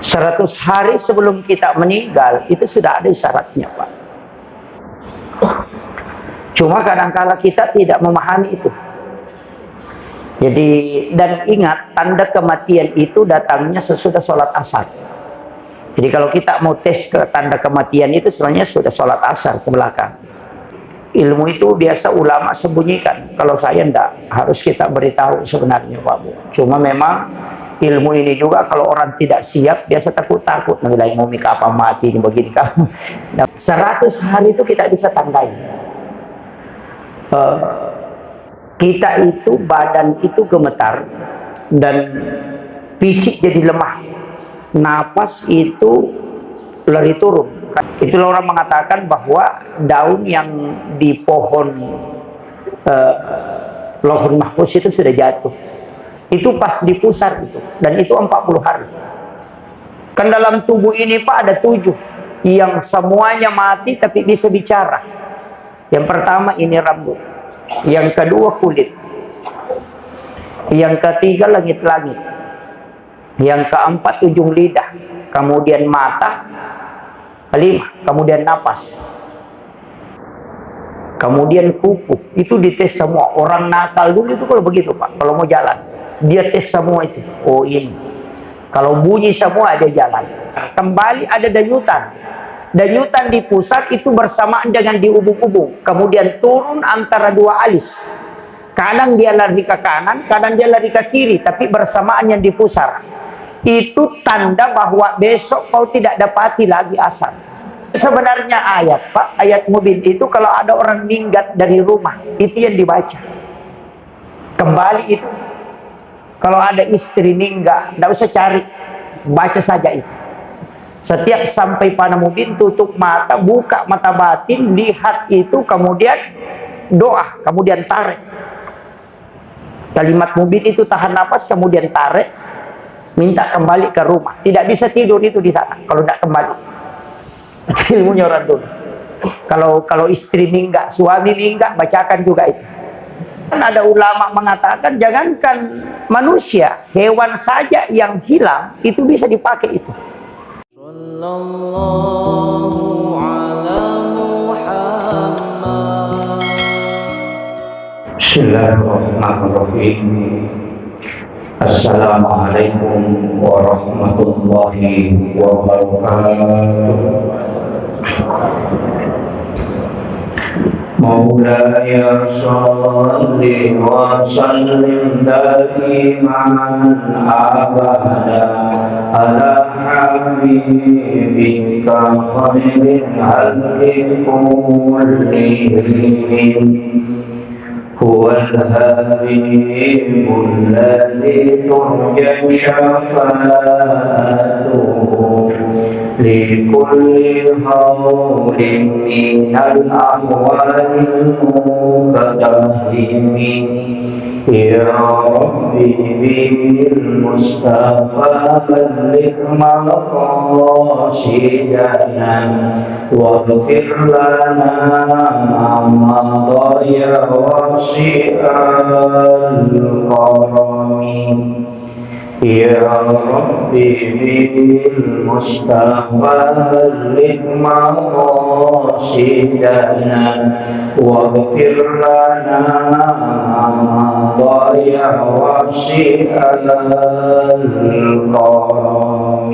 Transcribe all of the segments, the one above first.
100 hari sebelum kita meninggal itu sudah ada syaratnya, Pak. Cuma kadang-kala kita tidak memahami itu. Jadi, dan ingat, tanda kematian itu datangnya sesudah sholat asar. Jadi kalau kita mau tes ke tanda kematian itu sebenarnya sudah sholat asar ke belakang. Ilmu itu biasa ulama sembunyikan. Kalau saya enggak, harus kita beritahu sebenarnya, Pak Bu. Cuma memang ilmu ini juga kalau orang tidak siap biasa takut-takut, menilai mau kapan mati ini begini kamu. 100 hari itu kita bisa tandai. Kita itu badan itu gemetar dan fisik jadi lemah, napas itu lari turun. Itulah orang mengatakan bahwa daun yang di pohon Lauhul Mahfuz itu sudah jatuh. Itu pas di pusar itu, dan itu 40 hari. Kan dalam tubuh ini Pak ada 7 yang semuanya mati tapi bisa bicara. Yang pertama ini rambut, yang kedua kulit, yang ketiga langit-langit, yang keempat ujung lidah, kemudian mata, 5, kemudian napas, kemudian kuku. Itu dites semua. Orang nakal dulu itu kalau begitu Pak, kalau mau jalan dia tes semua itu. Oh ini, kalau bunyi semua dia jalan. Kembali ada danyutan. Danyutan di pusat itu bersamaan dengan di ubung-ubung. Kemudian turun antara 2 alis. Kadang dia lari ke kanan, kadang dia lari ke kiri, tapi bersamaan yang di pusar. Itu tanda bahwa besok kau tidak dapati lagi asar. Sebenarnya ayat Pak, ayat mubin itu kalau ada orang minggat dari rumah, itu yang dibaca. Kembali itu. Kalau ada istri minggat, tidak usah cari, baca saja itu. Setiap sampai pada mubin, tutup mata, buka mata batin, lihat itu, kemudian doa, kemudian tarik. Kalimat mubin itu tahan nafas, kemudian tarik, minta kembali ke rumah. Tidak bisa tidur itu di sana kalau tidak kembali. Ilmunya orang dulu. Kalau istri minggat, suami minggat, bacakan juga itu. Kan ada ulama mengatakan jangankan manusia, hewan saja yang hilang itu bisa dipakai itu. Sallallahu ala Muhammad. Bismillahirrahmanirrahim. Assalamualaikum warahmatullahi wabarakatuh. مولاي صل وسلم دائما أبدا على حبيبك خير الخلق كلهم هو الحبيب الذي ترجى شفاعته لكل حول من الأحوال المتدهم يا ربي بالمصطفى بلغ مقاصدنا واغفر لنا ما ضيع وسع الكرم يا ربي بالمصطفى بلغ مقاصدنا واغفر لنا ما ضيع وسع الكرم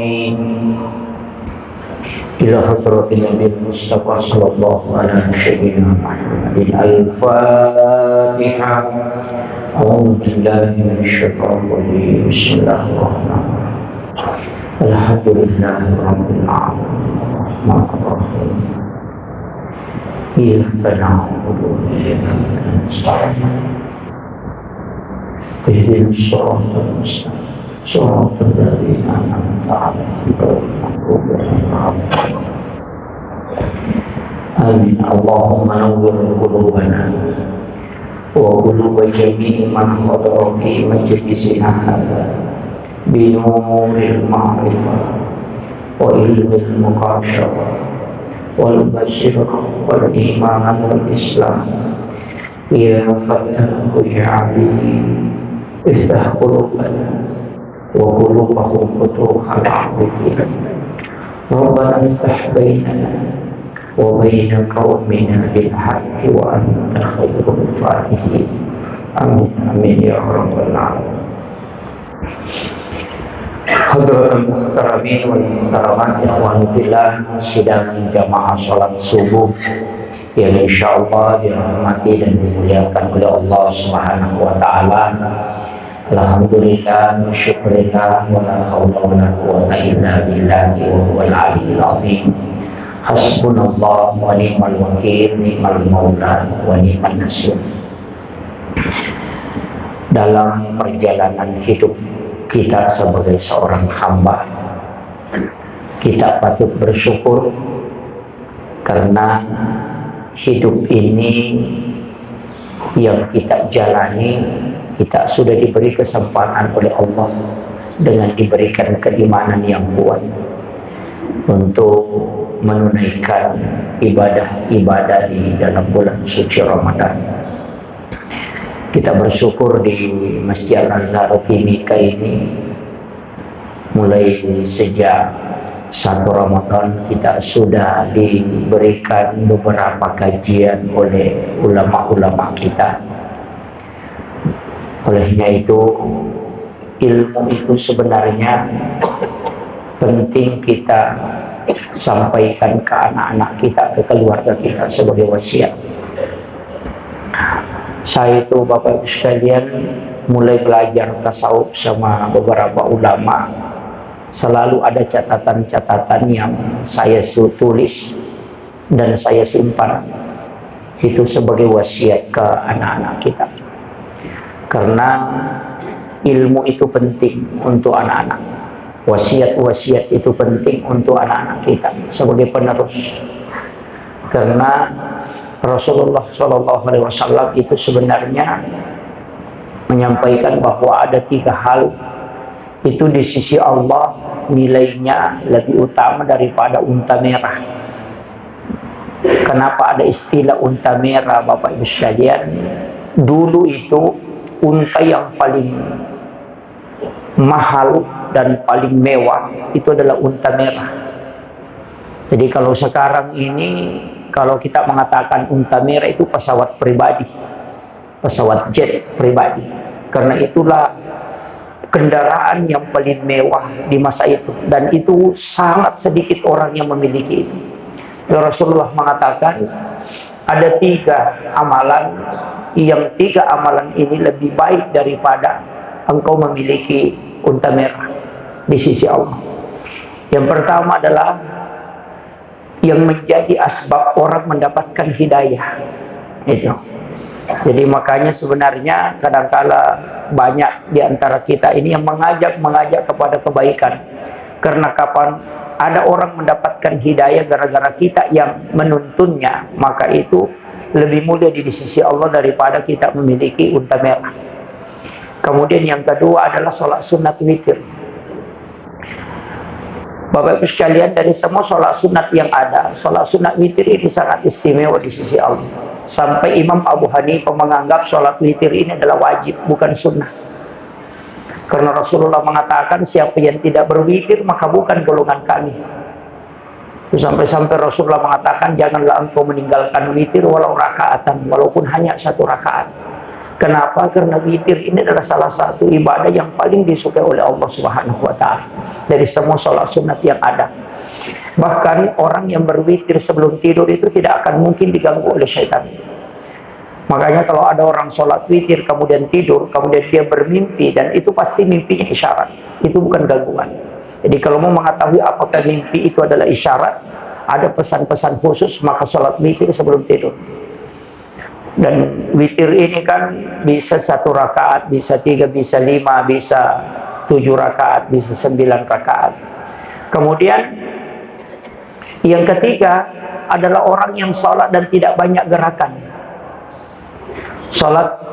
إلى حضرة النبي المصطفى صلى الله على سيدنا محمد الفاتحة. أعوذ بالله من الشيطان الرجيم. بسم الله الرحمن الرحيم. الحمد لله رب العالمين الرحمن الرحيم إياك نعبد وإياك نستعين اهدنا الصراط المستقيم صراط الذين أنعمت عليهم غير المغضوب عليهم. آمين. اللهم نور قلوبنا وقلوب جميع من حضر في مجلسنا هذا بنور المعرفة وعلم المقاشرة والبصيرة والإيمان والإسلام. يا فتاه يا عليم افتح قلوبنا وقلوبهم فتوحا عارفين ربنا افتح بيننا وبين قومنا بالحق وأنت خير الفاتحين آمين آمين يا رب العالمين. Hadratul muhtaramin wal muhtaramat ikhwan fillah, sidang jamaah salat subuh yang insyaallah dirahmati dan dimuliakan oleh Allah Subhanahu wa taala. Alhamdulillah, syukurillah, wa la haula wa la quwwata illa billahi wa huwal aliyyil azim. Hasbunallah wa ni'mal wakil, ni'mal maula wa ni'man nasir. Dalam perjalanan hidup kita sebagai seorang hamba, kita patut bersyukur karena hidup ini yang kita jalani, kita sudah diberi kesempatan oleh Allah dengan diberikan keimanan yang kuat untuk menunaikan ibadah-ibadah di dalam bulan suci Ramadan. Kita bersyukur di Masjid Al-Azhar Timika ini mulai sejak 1 Ramadan kita sudah diberikan beberapa kajian oleh ulama-ulama kita. Olehnya itu, ilmu itu sebenarnya penting kita sampaikan ke anak-anak kita, ke keluarga kita sebagai wasiat. Saya itu Bapak Ibu sekalian mulai belajar tasawuf sama beberapa ulama, selalu ada catatan-catatan yang saya tulis dan saya simpan itu sebagai wasiat ke anak-anak kita. Karena ilmu itu penting untuk anak-anak, wasiat-wasiat itu penting untuk anak-anak kita sebagai penerus. Karena Rasulullah SAW itu sebenarnya menyampaikan bahwa ada 3 hal itu di sisi Allah nilainya lebih utama daripada unta merah. Kenapa ada istilah unta merah, Bapak Ibu sekalian? Dulu itu unta yang paling mahal dan paling mewah itu adalah unta merah. Jadi kalau sekarang ini, kalau kita mengatakan unta merah itu pesawat pribadi, pesawat jet pribadi. Karena itulah kendaraan yang paling mewah di masa itu, dan itu sangat sedikit orang yang memiliki itu. Rasulullah mengatakan ada 3 amalan, yang 3 amalan ini lebih baik daripada engkau memiliki unta merah di sisi Allah. Yang pertama adalah yang menjadi asbab orang mendapatkan hidayah itu. Jadi makanya sebenarnya kadangkala banyak di antara kita ini yang mengajak kepada kebaikan. Karena kapan ada orang mendapatkan hidayah gara-gara kita yang menuntunnya, maka itu lebih mulia di sisi Allah daripada kita memiliki unta merah. Kemudian yang kedua adalah sholat sunat witir. Bapak Ibu sekalian, dari semua sholat sunat yang ada, sholat sunat witir ini sangat istimewa di sisi Allah. Sampai Imam Abu Hanifah menganggap sholat witir ini adalah wajib, bukan sunnah. Karena Rasulullah mengatakan siapa yang tidak berwitir maka bukan golongan kami. Sampai-sampai Rasulullah mengatakan janganlah engkau meninggalkan witir walau rakaatan, walaupun hanya 1 rakaat. Kenapa? Karena witir ini adalah salah satu ibadah yang paling disukai oleh Allah Subhanahu wa taala dari semua sholat sunat yang ada. Bahkan orang yang berwitir sebelum tidur itu tidak akan mungkin diganggu oleh syaitan. Makanya kalau ada orang sholat witir kemudian tidur, kemudian dia bermimpi, dan itu pasti mimpinya isyarat, itu bukan gangguan. Jadi kalau mau mengetahui apakah mimpi itu adalah isyarat, ada pesan-pesan khusus, maka sholat witir sebelum tidur. Dan witir ini kan bisa 1 rakaat, bisa 3, bisa 5, bisa 7 rakaat, bisa 9 rakaat. Kemudian yang ketiga adalah orang yang sholat dan tidak banyak gerakan.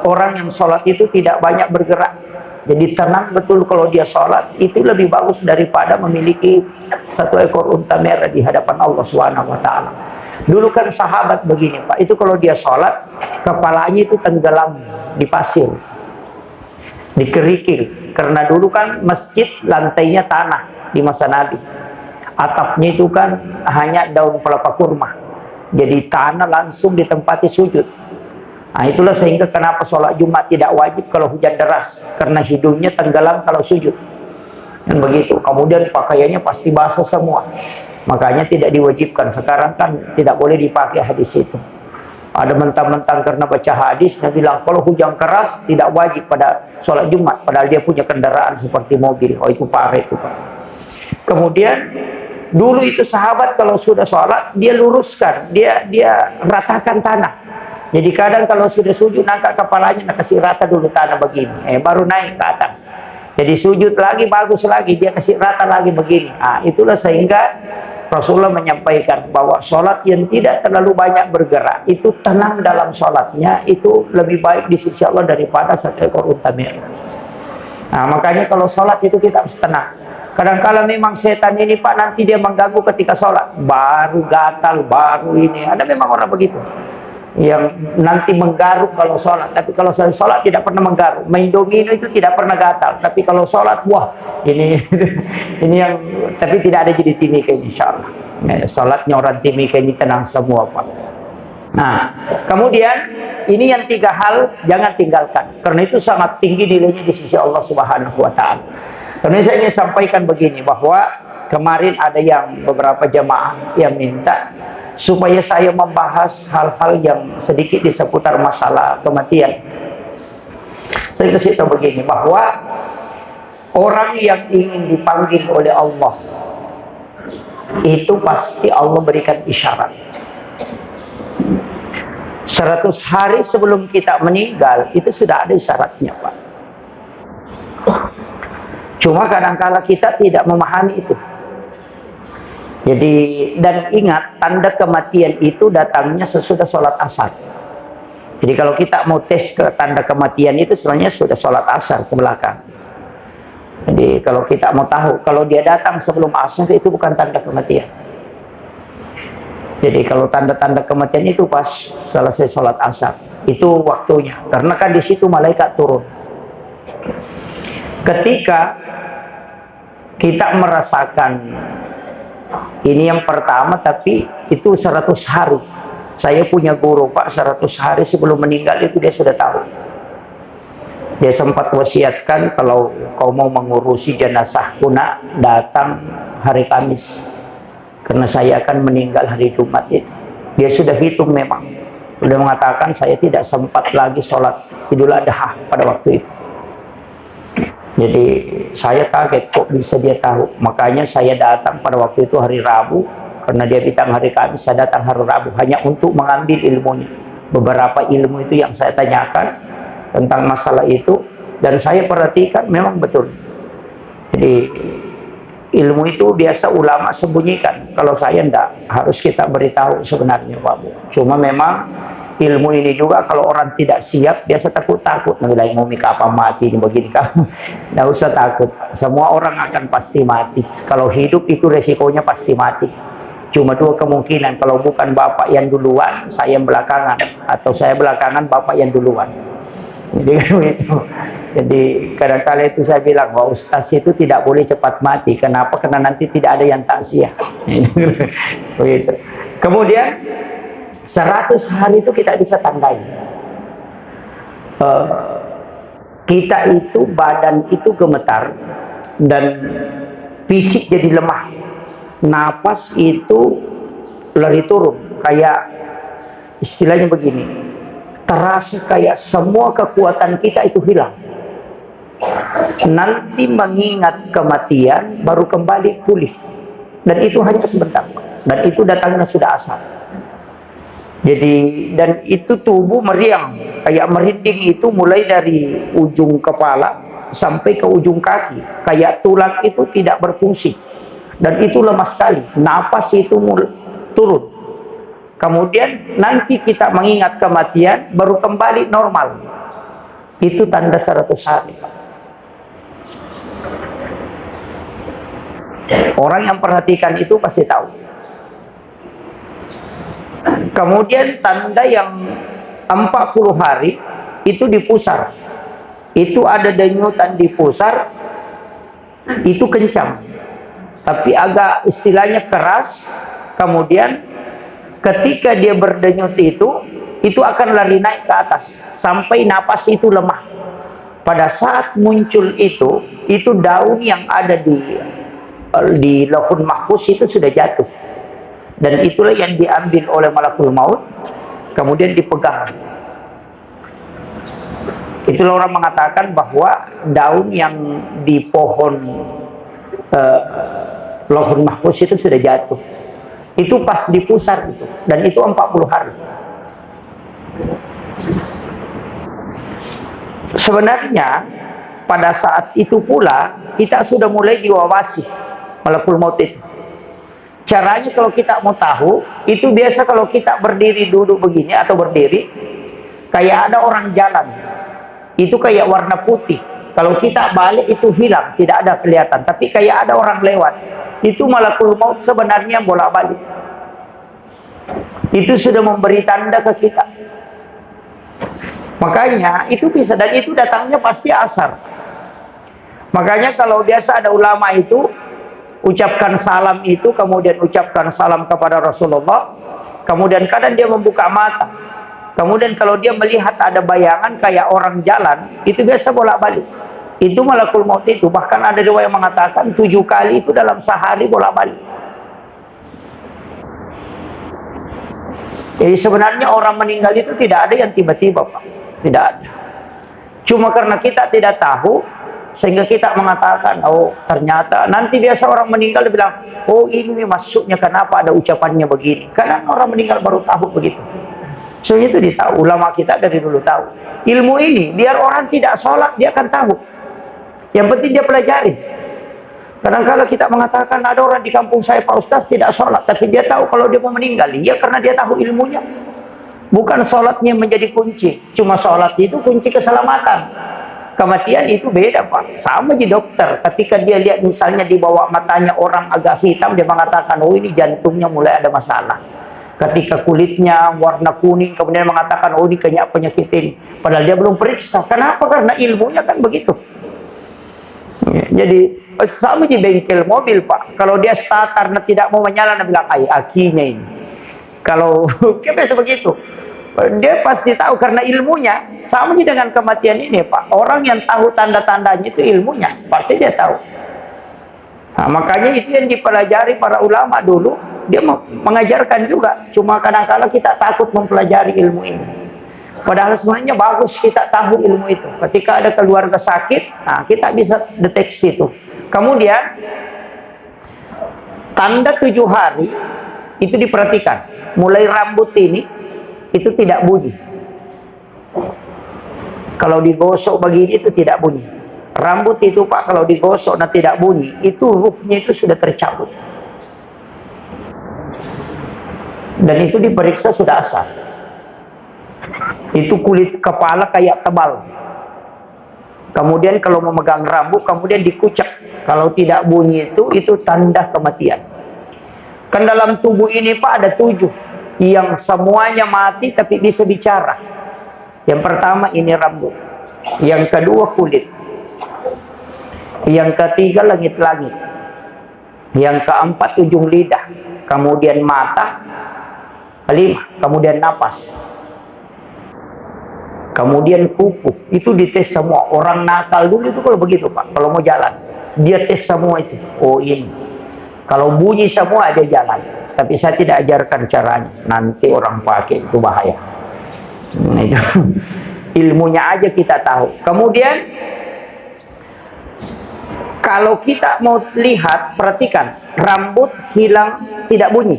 Orang yang sholat itu tidak banyak bergerak. Jadi tenang betul kalau dia sholat, itu lebih bagus daripada memiliki 1 ekor unta merah di hadapan Allah Subhanahu wa taala. Dulu kan sahabat begini Pak, itu kalau dia sholat, kepalanya itu tenggelam di pasir, di kerikil. Karena dulu kan masjid lantainya tanah di masa Nabi. Atapnya itu kan hanya daun pelapa kurma. Jadi tanah langsung ditempati sujud. Nah, itulah sehingga kenapa sholat Jumat tidak wajib kalau hujan deras. Karena hidungnya tenggelam kalau sujud. Dan begitu. Kemudian pakaiannya pasti basah semua. Makanya tidak diwajibkan. Sekarang kan tidak boleh dipakai hadis itu. Ada mentang-mentang karena baca hadis, dia bilang kalau hujan keras tidak wajib pada sholat Jumat. Padahal dia punya kendaraan seperti mobil. Oh, itu parah itu, Pak. Kemudian dulu itu sahabat kalau sudah sholat dia luruskan, dia ratakan tanah. Jadi kadang kalau sudah sujud angkat kepalanya, kasih rata dulu tanah begini, baru naik ke atas. Jadi sujud lagi bagus lagi, dia kasih rata lagi begini. Nah, itulah sehingga Rasulullah menyampaikan bahwa sholat yang tidak terlalu banyak bergerak itu tenang dalam sholatnya itu lebih baik di sisi Allah daripada satu ekor unta merah. Nah, makanya kalau sholat itu kita harus tenang. Kadang-kala memang setan ini Pak nanti dia mengganggu ketika sholat, baru gatal, baru ini. Ada memang orang begitu yang nanti menggaruk kalau sholat, tapi kalau sholat tidak pernah menggaruk. Main domino itu tidak pernah gatal, tapi kalau sholat, wah ini ini yang, tapi tidak ada jadi timika insya Allah. Sholatnya orang timika ini tenang semua Pak. Nah, kemudian ini yang 3 hal jangan tinggalkan, karena itu sangat tinggi nilainya di sisi Allah Subhanahu Wa Taala. Karena saya ingin sampaikan begini, bahwa kemarin ada yang beberapa jamaah yang minta supaya saya membahas hal-hal yang sedikit di seputar masalah kematian. Saya kasih tahu begini, bahwa orang yang ingin dipanggil oleh Allah itu pasti Allah berikan isyarat. 100 hari sebelum kita meninggal itu sudah ada isyaratnya Pak. Cuma kadang-kala kita tidak memahami itu. Jadi, dan ingat, tanda kematian itu datangnya sesudah sholat asar. Jadi kalau kita mau tes ke tanda kematian itu sebenarnya sudah sholat asar ke belakang. Jadi kalau kita mau tahu, kalau dia datang sebelum asar itu bukan tanda kematian. Jadi kalau tanda-tanda kematian itu pas selesai sholat asar, itu waktunya. Karena kan di situ malaikat turun. Ketika kita merasakan ini yang pertama, tapi itu 100 hari. Saya punya guru Pak, 100 hari sebelum meninggal itu dia sudah tahu. Dia sempat wasiatkan kalau kau mau mengurusi jenazahku nak, datang hari Kamis. Karena saya akan meninggal hari Jumat itu. Dia sudah hitung memang. Sudah mengatakan saya tidak sempat lagi sholat Idul Adha pada waktu itu. Jadi saya kaget kok bisa dia tahu. Makanya saya datang pada waktu itu hari Rabu, karena dia bilang hari Kamis, saya datang hari Rabu hanya untuk mengambil ilmunya. Beberapa ilmu itu yang saya tanyakan tentang masalah itu, dan saya perhatikan memang betul. Jadi ilmu itu biasa ulama sembunyikan. Kalau saya enggak, harus kita beritahu sebenarnya Pak Bu. Cuma memang ilmu ini juga kalau orang tidak siap biasa takut-takut, nilai mau kapan mati ini begini kan. Nggak usah takut, semua orang akan pasti mati. Kalau hidup itu resikonya pasti mati. Cuma 2 kemungkinan, kalau bukan bapak yang duluan, saya yang belakangan, atau saya belakangan bapak yang duluan. Jadi itu. Jadi kadang-kadang itu saya bilang, wah ustaz itu tidak boleh cepat mati. Kenapa? Karena nanti tidak ada yang takziah. Begitu. Kemudian 100 hari itu kita bisa tandai. Kita itu, badan itu gemetar dan fisik jadi lemah. Napas itu lari turun. Kayak istilahnya begini, terasa kayak semua kekuatan kita itu hilang. Nanti mengingat kematian baru kembali pulih. Dan itu hanya sebentar. Dan itu datangnya sudah asar. Jadi, dan itu tubuh meriang, kayak merinding itu mulai dari ujung kepala sampai ke ujung kaki. Kayak tulang itu tidak berfungsi. Dan itu lemah sekali. Napas itu turun. Kemudian nanti kita mengingat kematian baru kembali normal. Itu tanda 100 hari. Orang yang perhatikan itu pasti tahu. Kemudian tanda yang 40 hari itu di pusar. itu ada denyutan di pusar, itu kencang, tapi agak istilahnya keras. Kemudian ketika dia berdenyut itu akan lari naik ke atas sampai napas itu lemah. Pada saat muncul itu daun yang ada di Lauhul Mahfuz itu sudah jatuh, dan itulah yang diambil oleh malakul maut, kemudian dipegang. Itulah orang mengatakan bahwa daun yang di pohon Lauhul Mahfuz itu sudah jatuh. Itu pas di pusar itu, dan itu 40 hari. Sebenarnya pada saat itu pula kita sudah mulai diawasi malakul maut itu. Caranya kalau kita mau tahu, itu biasa kalau kita berdiri duduk begini atau berdiri, kayak ada orang jalan. Itu kayak warna putih. Kalau kita balik itu hilang, tidak ada kelihatan. Tapi kayak ada orang lewat. Itu malakul maut sebenarnya bolak-balik. Itu sudah memberi tanda ke kita. Makanya itu bisa, dan itu datangnya pasti asar. Makanya kalau biasa ada ulama itu ucapkan salam itu, kemudian ucapkan salam kepada Rasulullah, kemudian kadang dia membuka mata, kemudian kalau dia melihat ada bayangan kayak orang jalan, itu biasa bolak-balik. Itu malakul maut itu, bahkan ada riwayat yang mengatakan 7 kali itu dalam sehari bolak-balik. Jadi sebenarnya orang meninggal itu tidak ada yang tiba-tiba, Pak. Tidak ada. Cuma karena kita tidak tahu, sehingga kita mengatakan, oh ternyata nanti biasa orang meninggal bilang, oh ini maksudnya kenapa ada ucapannya begini. Karena orang meninggal baru tahu begitu. Soalnya itu ditahu, ulama kita dari dulu tahu. Ilmu ini, biar orang tidak sholat, dia akan tahu. Yang penting dia pelajari. Kadang-kadang kita mengatakan ada orang di kampung saya, Pak Ustaz, tidak sholat, tapi dia tahu kalau dia mau meninggal. Ya karena dia tahu ilmunya. Bukan sholatnya menjadi kunci. Cuma sholat itu kunci keselamatan. Kematian itu beda, Pak. Sama di dokter. Ketika dia lihat misalnya di bawah matanya orang agak hitam, dia mengatakan, oh ini jantungnya mulai ada masalah. Ketika kulitnya warna kuning, kemudian mengatakan, oh ini kayaknya penyakit ini. Padahal dia belum periksa. Kenapa? Karena ilmunya kan begitu. Ya, jadi sama di bengkel mobil, Pak. Kalau dia start karena tidak mau menyala, dia bilang, ay, akinya ini. Kalau biasa begitu. Dia pasti tahu karena ilmunya. Sama dengan kematian ini, Pak. Orang yang tahu tanda-tandanya itu ilmunya, pasti dia tahu. Nah, makanya itu yang dipelajari para ulama dulu. Dia mengajarkan juga. Cuma kadang-kadang kita takut mempelajari ilmu ini. Padahal sebenarnya bagus kita tahu ilmu itu. Ketika ada keluarga sakit, nah kita bisa deteksi itu. Kemudian tanda 7 hari itu diperhatikan. Mulai rambut ini itu tidak bunyi. Kalau digosok begini itu tidak bunyi. Rambut itu, Pak, kalau digosok dan tidak bunyi, itu ruhnya itu sudah tercabut. Dan itu diperiksa sudah asal. Itu kulit kepala kayak tebal. Kemudian kalau memegang rambut, kemudian dikucek. Kalau tidak bunyi itu tanda kematian. Kan dalam tubuh ini, Pak, ada 7. Yang semuanya mati tapi bisa bicara. Yang pertama ini rambut. Yang kedua kulit. Yang ketiga langit-langit. Yang keempat ujung lidah. Kemudian mata. 5. Kemudian napas. Kemudian kuku. Itu dites semua. Orang nakal dulu itu kalau begitu, Pak. Kalau mau jalan, dia tes semua itu. Oh ini. Kalau bunyi semua dia jalan. Tapi saya tidak ajarkan caranya. Nanti orang pakai itu bahaya. Nah, itu ilmunya aja kita tahu. Kemudian kalau kita mau lihat, perhatikan, rambut hilang tidak bunyi.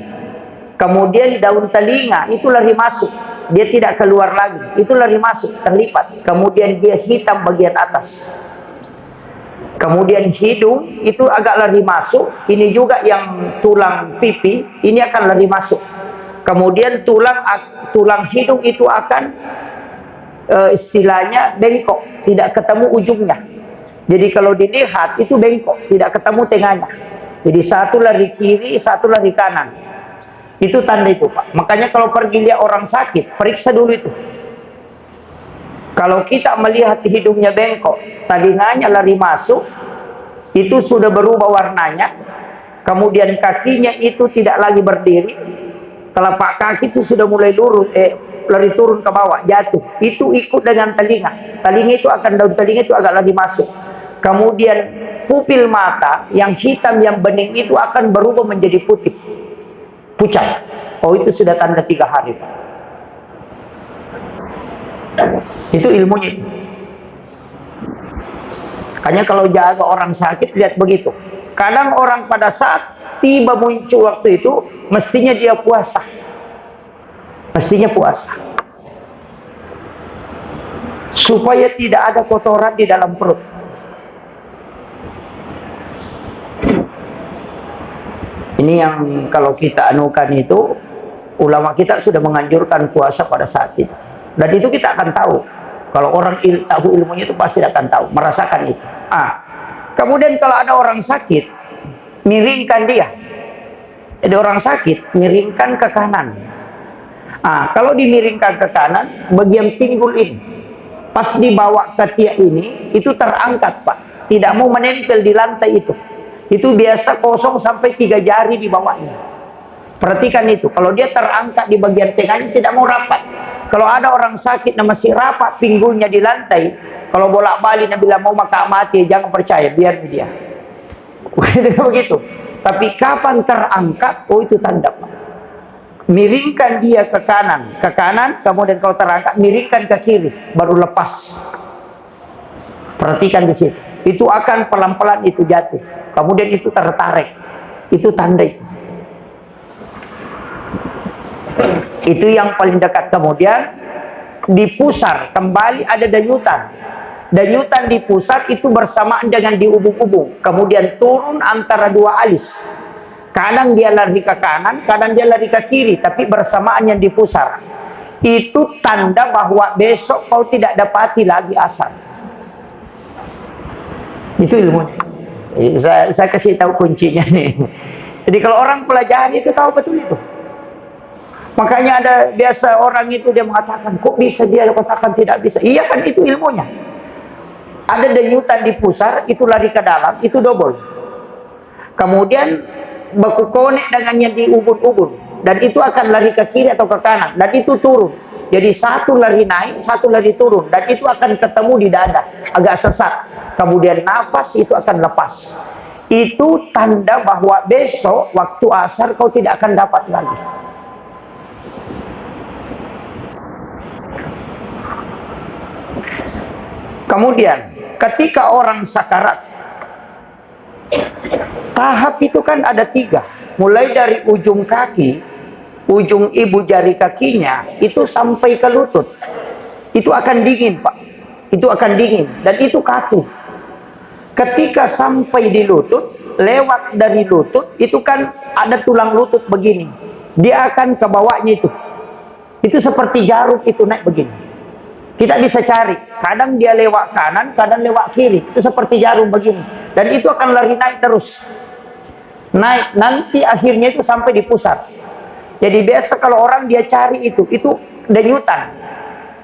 Kemudian daun telinga itu lari masuk, dia tidak keluar lagi. Itu lari masuk, terlipat. Kemudian dia hitam bagian atas. Kemudian hidung itu agak lari masuk. Ini juga yang tulang pipi, ini akan lari masuk. Kemudian tulang hidung itu akan istilahnya bengkok, tidak ketemu ujungnya. Jadi kalau dilihat itu bengkok, tidak ketemu tengahnya. Jadi satu lari kiri, satu lari kanan. Itu tanda itu, Pak. Makanya kalau pergi lihat orang sakit, periksa dulu itu. Kalau kita melihat hidungnya bengkok, telinganya lari masuk, itu sudah berubah warnanya, kemudian kakinya itu tidak lagi berdiri, telapak kaki itu sudah mulai lurus, lari turun ke bawah, jatuh. Itu ikut dengan telinga. Telinga itu akan, daun telinga itu agak lagi masuk. Kemudian pupil mata yang hitam, yang bening itu akan berubah menjadi putih, pucat. Oh, itu sudah tanda 3 hari. Itu ilmunya. Hanya kalau jaga orang sakit, lihat begitu. Kadang orang pada saat tiba muncul waktu itu, mestinya dia puasa. Mestinya puasa. Supaya tidak ada kotoran di dalam perut. Ini yang kalau kita anukan itu, ulama kita sudah menganjurkan puasa pada saat itu. Dan itu kita akan tahu. Kalau orang tahu ilmunya itu pasti akan tahu, merasakan itu. Kemudian kalau ada orang sakit, miringkan dia. Ada orang sakit, miringkan ke kanan. Kalau dimiringkan ke kanan, bagian pinggul ini, pas dibawa ke tiak ini, itu terangkat, Pak. Tidak mau menempel di lantai itu. Itu biasa kosong sampai 3 jari di bawahnya. Perhatikan itu. Kalau dia terangkat di bagian tengahnya, tidak mau rapat. Kalau ada orang sakit yang masih rapat pinggulnya di lantai, kalau bolak-balik Nabi bilang mau mati, jangan percaya, biar dia. Begitu. Tapi kapan terangkat, oh itu tanda, Pak. Miringkan dia ke kanan, kemudian kalau terangkat, miringkan ke kiri, baru lepas. Perhatikan di situ. Itu akan pelan-pelan itu jatuh. Kemudian itu tertarik. Itu tanda itu. Itu yang paling dekat. Kemudian di pusar kembali ada danyutan. Danyutan di pusar itu bersamaan dengan di ubung-ubung. Kemudian turun antara 2 alis. Kadang dia lari ke kanan, kadang dia lari ke kiri, tapi bersamaan yang di pusar. Itu tanda bahwa besok kau tidak dapati lagi asar. Itu ilmunya. Saya kasih tahu kuncinya nih. Jadi kalau orang pelajari itu tahu betul itu. Makanya ada biasa orang itu dia mengatakan, kok bisa dia katakan tidak bisa? Iya kan, itu ilmunya. Ada denyutan di pusar, itu lari ke dalam, itu double. Kemudian baku konek dengannya di ubun-ubun, dan itu akan lari ke kiri atau ke kanan, dan itu turun. Jadi satu lari naik, satu lari turun, dan itu akan ketemu di dada, agak sesat. Kemudian nafas itu akan lepas. Itu tanda bahwa besok waktu asar kau tidak akan dapat lagi. Kemudian ketika orang sakarat, tahap itu kan ada 3. Mulai dari ujung kaki, ujung ibu jari kakinya, itu sampai ke lutut. Itu akan dingin, Pak. Itu akan dingin. Dan itu kaku. Ketika sampai di lutut, lewat dari lutut, itu kan ada tulang lutut begini. Dia akan ke bawahnya itu. Itu seperti jarum itu naik begini. Kita bisa cari. Kadang dia lewat kanan, kadang lewat kiri. Itu seperti jarum begini. Dan itu akan lari naik terus. Naik. Nanti akhirnya itu sampai di pusat. Jadi biasa kalau orang dia cari itu denyutan.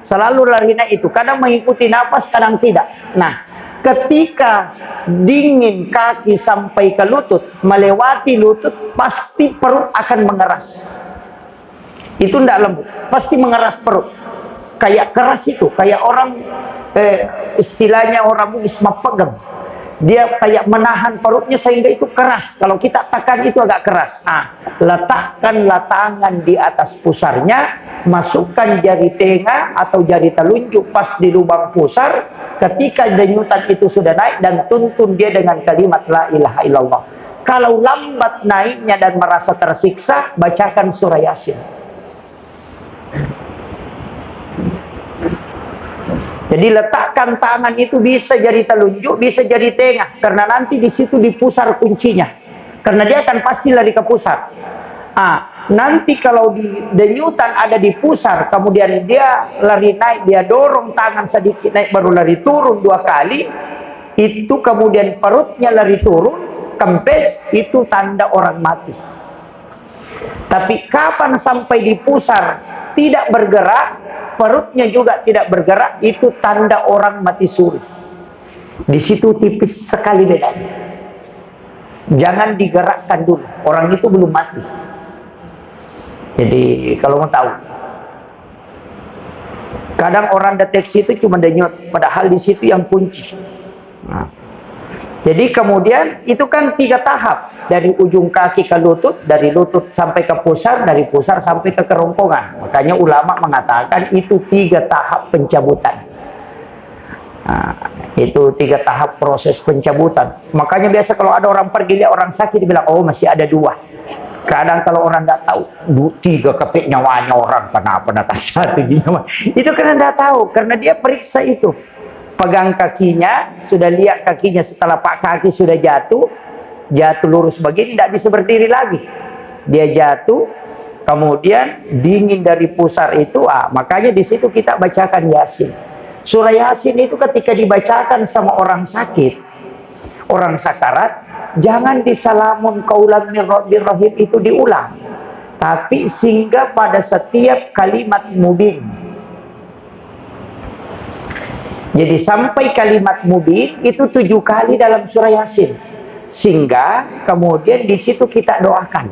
Selalu lari naik itu. Kadang mengikuti nafas, kadang tidak. Nah, ketika dingin kaki sampai ke lutut, melewati lutut, pasti perut akan mengeras. Itu tidak lembut. Pasti mengeras perut. Kayak keras itu, kayak orang istilahnya orang Bugis pegang. Dia kayak menahan perutnya sehingga itu keras. Kalau kita tekan itu agak keras. Letakkanlah tangan di atas pusarnya, masukkan jari tengah atau jari telunjuk pas di lubang pusar. Ketika denyutan itu sudah naik, dan tuntun dia dengan kalimat la ilaha illallah. Kalau lambat naiknya dan merasa tersiksa, bacakan surah Yasin. Jadi letakkan tangan itu bisa jadi telunjuk, bisa jadi tengah, karena nanti di situ di pusar kuncinya. Karena dia akan pasti lari ke pusar. Nanti kalau di denyutan ada di pusar, kemudian dia lari naik, dia dorong tangan sedikit naik, baru lari turun 2 kali, itu kemudian perutnya lari turun, kempes, itu tanda orang mati. Tapi kapan sampai di pusar tidak bergerak, perutnya juga tidak bergerak, itu tanda orang mati suri. Di situ tipis sekali bedanya. Jangan digerakkan dulu, orang itu belum mati. Jadi kalau mau tahu, kadang orang deteksi itu cuma denyut, padahal di situ yang kunci. Nah, jadi kemudian itu kan 3 tahap, dari ujung kaki ke lutut, dari lutut sampai ke pusar, dari pusar sampai ke kerongkongan. Makanya ulama mengatakan itu 3 tahap pencabutan. Nah, itu 3 tahap proses pencabutan. Makanya biasa kalau ada orang pergi lihat orang sakit, dibilang oh masih ada 2. Kadang kalau orang tidak tahu, 3 kepik nyawanya orang, kenapa atas 1 nyawa? Itu karena tidak tahu, karena dia periksa itu. Pegang kakinya, sudah lihat kakinya setelah pak kaki sudah jatuh lurus begini, tidak bisa berdiri lagi. Dia jatuh, kemudian dingin dari pusar itu, makanya di situ kita bacakan Yasin. Surah Yasin itu ketika dibacakan sama orang sakit, orang sakarat, jangan disalamun qaulan mir rabbir rahim itu diulang, tapi singgah pada setiap kalimat mubin. Jadi sampai kalimat mubin itu 7 kali dalam surah Yasin. Sehingga kemudian di situ kita doakan,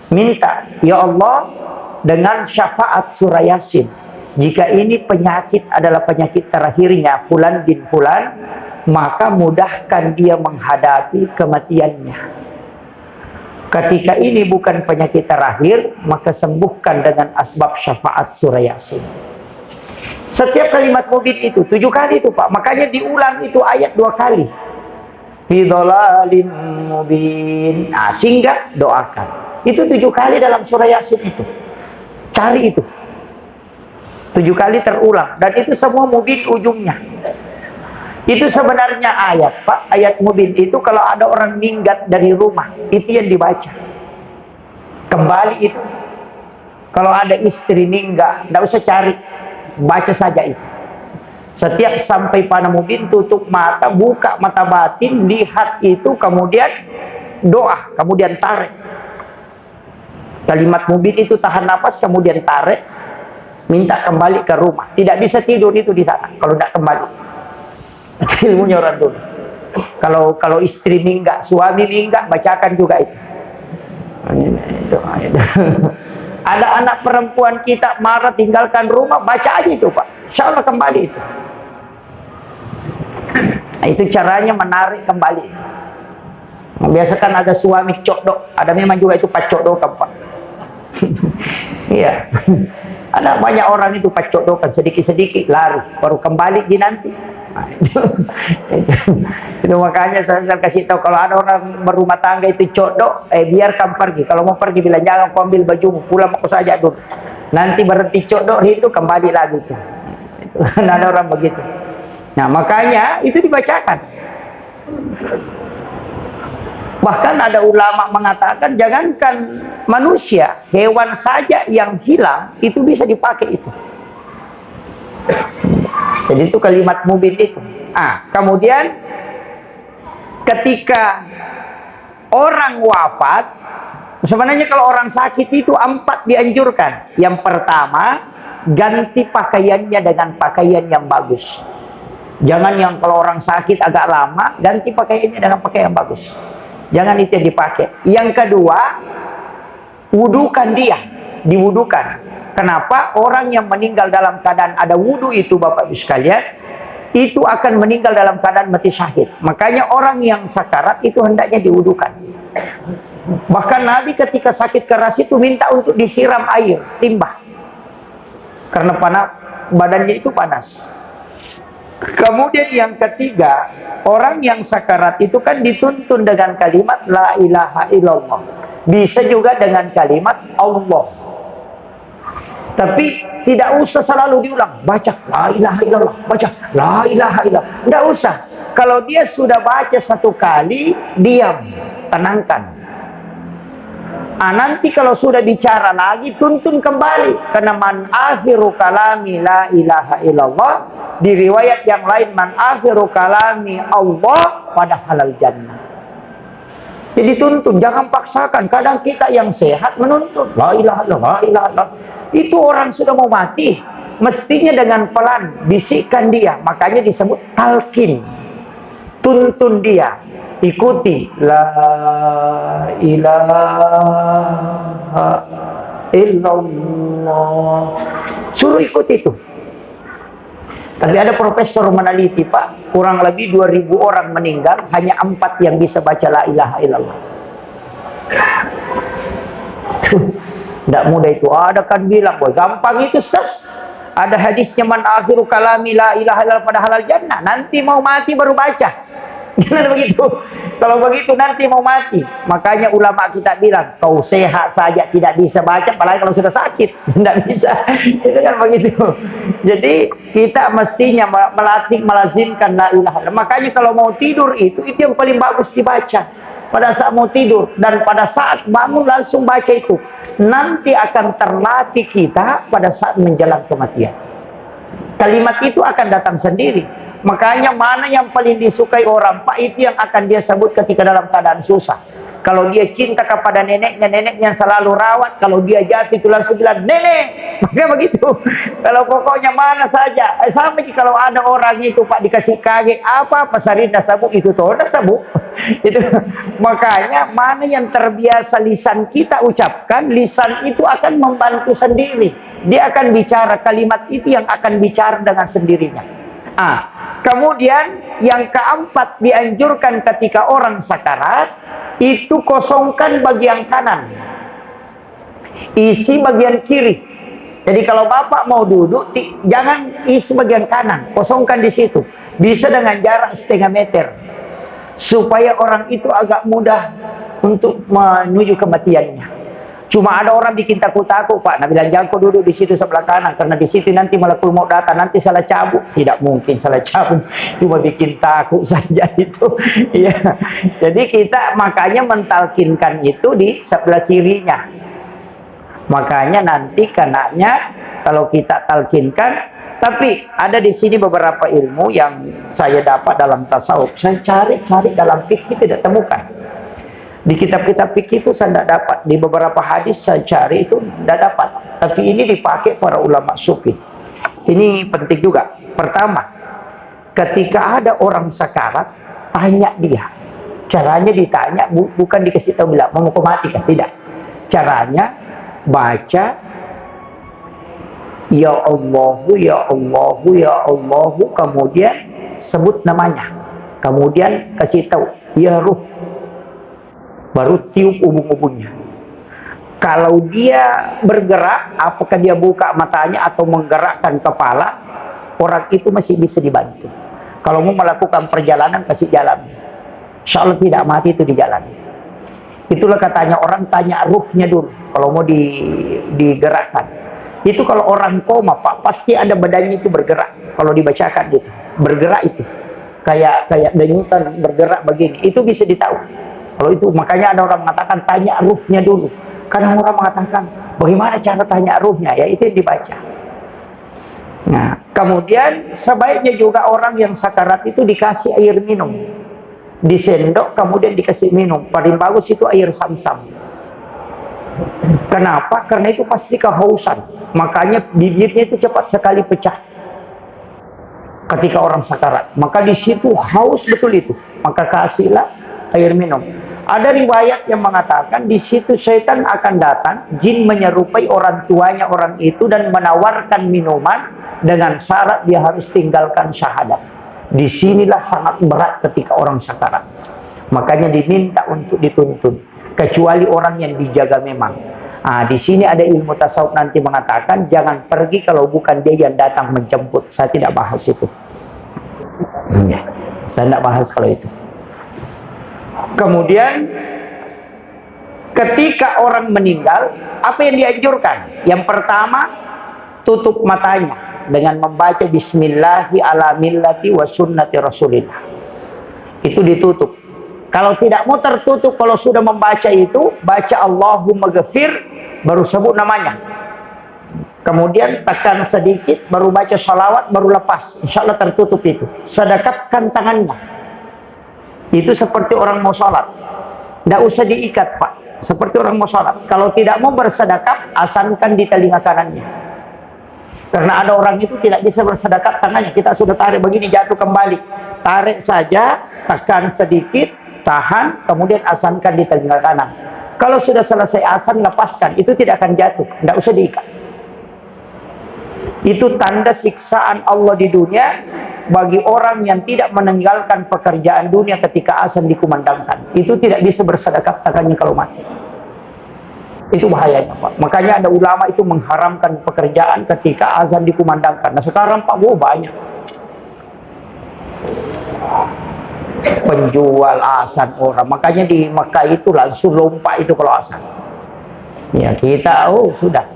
minta, ya Allah, dengan syafaat surah Yasin, jika ini penyakit adalah penyakit terakhirnya fulan bin fulan, maka mudahkan dia menghadapi kematiannya. Ketika ini bukan penyakit terakhir, maka sembuhkan dengan asbab syafaat surah Yasin. Setiap kalimat mubin itu 7 kali itu Pak. Makanya diulang itu ayat 2 kali. Fi dhalalim mubin. Sehingga doakan. Itu 7 kali dalam surah Yasin itu. Cari itu. 7 kali terulang. Dan itu semua mubin ujungnya. Itu sebenarnya ayat Pak. Ayat mubin itu kalau ada orang minggat dari rumah, itu yang dibaca. Kembali itu. Kalau ada istri minggat, tidak usah cari. Baca saja itu. Setiap sampai pada mubin, tutup mata, buka mata batin, lihat itu, kemudian doa, kemudian tarik. Kalimat mubin itu tahan nafas, kemudian tarik, minta kembali ke rumah. Tidak bisa tidur itu di sana kalau tidak kembali. Ilmunya orang dulu. Kalau istri minggat, suami minggat, bacakan juga itu. Ada anak perempuan kita marah tinggalkan rumah, baca aja itu Pak, insya Allah kembali itu. Nah, itu caranya menarik kembali. Nah, biasa kan ada suami codok, ada memang juga itu pacodokan Pak. Iya. Ada banyak orang itu pacodokan, sedikit-sedikit lari, baru kembali di nanti. Nah, itu makanya saya kasih tahu, kalau ada orang berumah tangga itu codok, biarkan pergi. Kalau mau pergi bilang jangan kau ambil bajumu, pulang aku saja dulu. Nanti berhenti codok itu kembali lagi tuh. Ada orang begitu. Nah makanya itu dibacakan. Bahkan ada ulama mengatakan jangankan manusia, hewan saja yang hilang itu bisa dipakai itu. Jadi itu kalimat mubin itu. Kemudian ketika orang wafat, sebenarnya kalau orang sakit itu 4 dianjurkan. Yang pertama, ganti pakaiannya dengan pakaian yang bagus. Jangan yang kalau orang sakit agak lama, ganti pakaiannya dengan pakaian yang bagus. Jangan itu yang dipakai. Yang kedua, wudukan dia, diwudukan. Kenapa? Orang yang meninggal dalam keadaan ada wudu itu Bapak Ibu sekalian, itu akan meninggal dalam keadaan mati syahid. Makanya orang yang sakarat itu hendaknya diwudukan. Bahkan Nabi ketika sakit keras itu minta untuk disiram air, timbah. Karena badannya itu panas. Kemudian yang ketiga, orang yang sakarat itu kan dituntun dengan kalimat la ilaha illallah. Bisa juga dengan kalimat Allah. Tapi tidak usah selalu diulang. Baca la ilaha illallah, baca la ilaha illallah. Tidak usah. Kalau dia sudah baca 1 kali, diam, tenangkan. Nanti kalau sudah bicara lagi, tuntun kembali. Karena man akhiru kalami la ilaha illallah, di riwayat yang lain man akhiru kalami Allah pada halal jannah. Jadi tuntun, jangan paksakan. Kadang kita yang sehat menuntut la ilaha illallah, la ilaha illallah. Itu orang sudah mau mati, mestinya dengan pelan, bisikkan dia, makanya disebut talqin. Tuntun dia, ikuti la ilaha illallah, suruh ikuti itu. Tapi ada profesor meneliti, Pak, kurang lebih 2000 orang meninggal, hanya 4 yang bisa baca la ilaha illallah. Tidak mudah itu. Ada kan bilang, boy, gampang itu, Ustaz. Ada hadisnya, man akhiru kalami la ilaha illallah pada halal jannah. Nanti mau mati baru baca. Gimana begitu? Kalau begitu nanti mau mati. Makanya ulama kita bilang, kau sehat saja tidak bisa baca, apalagi kalau sudah sakit. Tidak bisa. Itu kan begitu. Jadi kita mestinya melatih, melazimkan la ilaha illallah. Makanya kalau mau tidur itu yang paling bagus dibaca. Pada saat mau tidur. Dan pada saat bangun langsung baca itu. Nanti akan terlatih kita pada saat menjelang kematian. Kalimat itu akan datang sendiri. Makanya mana yang paling disukai orang, Pak, itu yang akan dia sebut ketika dalam keadaan susah. Kalau dia cinta kepada neneknya, neneknya selalu rawat. Kalau dia jatuh itu langsung bilang, nenek. Makanya begitu. Kalau pokoknya mana saja. Sampai kalau ada orang itu, Pak, dikasih kaget, apa Sarinda sabuk itu tuh, udah sabuk. Itu. Makanya mana yang terbiasa lisan kita ucapkan, lisan itu akan membantu sendiri. Dia akan bicara, kalimat itu yang akan bicara dengan sendirinya. Kemudian yang keempat dianjurkan ketika orang sakarat, itu kosongkan bagian kanan, isi bagian kiri. Jadi kalau bapak mau duduk, jangan isi bagian kanan, kosongkan di situ. Bisa dengan jarak setengah meter, supaya orang itu agak mudah untuk menuju kematiannya. Cuma ada orang bikin takut-takut, Pak. Nah, bilang jangan kau duduk di situ sebelah kanan, karena di situ nanti malakul maut datang, nanti salah cabut. Tidak mungkin salah cabut, cuma bikin takut saja itu. Ya. Jadi kita makanya mentalkinkan itu di sebelah kirinya. Makanya nanti kenanya kalau kita talkinkan. Tapi ada di sini beberapa ilmu yang saya dapat dalam tasawuf. Saya cari dalam fikih tidak temukan. Di kitab-kitab fikih itu saya tidak dapat. Di beberapa hadis saya cari itu tidak dapat. Tapi ini dipakai para ulama sufi. Ini penting juga. Pertama, ketika ada orang sakarat, tanya dia. Caranya ditanya, bukan dikasih tahu bilang mau mati kan? Tidak. Caranya baca ya Allahu, ya Allahu, ya Allahu, kemudian sebut namanya. Kemudian kasih tahu ya Ruh. Baru tiup ubun-ubunnya. Kalau dia bergerak, apakah dia buka matanya atau menggerakkan kepala, orang itu masih bisa dibantu. Kalau mau melakukan perjalanan, kasih jalan. Insya Allah tidak mati itu di jalan. Itulah katanya orang tanya ruhnya dulu, kalau mau digerakkan. Itu kalau orang koma, Pak, pasti ada badannya itu bergerak. Kalau dibacakan gitu, bergerak itu. Kayak denyutan bergerak begini, itu bisa ditahu. Kalau itu, makanya ada orang mengatakan tanya ruhnya dulu. Kadang orang mengatakan, bagaimana cara tanya ruhnya? Ya itu yang dibaca. Nah, kemudian sebaiknya juga orang yang sakarat itu dikasih air minum. Disendok, kemudian dikasih minum. Paling bagus itu air Sam-Sam. Kenapa? Karena itu pasti kehausan. Makanya bibirnya itu cepat sekali pecah. Ketika orang sakarat. Maka di situ haus betul itu. Maka kasihlah air minum. Ada riwayat yang mengatakan di situ setan akan datang, jin menyerupai orang tuanya orang itu dan menawarkan minuman dengan syarat dia harus tinggalkan syahadat. Disinilah sangat berat ketika orang sakarat. Makanya diminta untuk dituntun, kecuali orang yang dijaga memang. Di sini ada ilmu tasawuf nanti mengatakan jangan pergi kalau bukan dia yang datang menjemput. Saya tidak bahas itu. Saya tidak bahas kalau itu. Kemudian ketika orang meninggal, apa yang dianjurkan? Yang pertama, tutup matanya dengan membaca Bismillahi ala millati wa sunnati Rasulillah. Itu ditutup. Kalau tidak mau tertutup, kalau sudah membaca itu, baca Allahumma ghafir, baru sebut namanya. Kemudian tekan sedikit, baru baca salawat, baru lepas. Insya Allah tertutup itu. Sedekatkan tangannya. Itu seperti orang mau sholat. Tidak usah diikat, Pak. Seperti orang mau sholat. Kalau tidak mau bersedekap, asankan di telinga kanannya. Karena ada orang itu tidak bisa bersedekap tangannya. Kita sudah tarik begini, jatuh kembali. Tarik saja, tekan sedikit, tahan, kemudian asankan di telinga kanan. Kalau sudah selesai asan, lepaskan. Itu tidak akan jatuh. Tidak usah diikat. Itu tanda siksaan Allah di dunia bagi orang yang tidak meninggalkan pekerjaan dunia ketika azan dikumandangkan. Itu tidak bisa bersedekap tangannya kalau mati. Itu bahayanya, Pak. Makanya ada ulama itu mengharamkan pekerjaan ketika azan dikumandangkan. Nah sekarang Pak, banyak penjual azan orang. Makanya di Mekah itu langsung lompat itu kalau azan. Ya kita, sudah.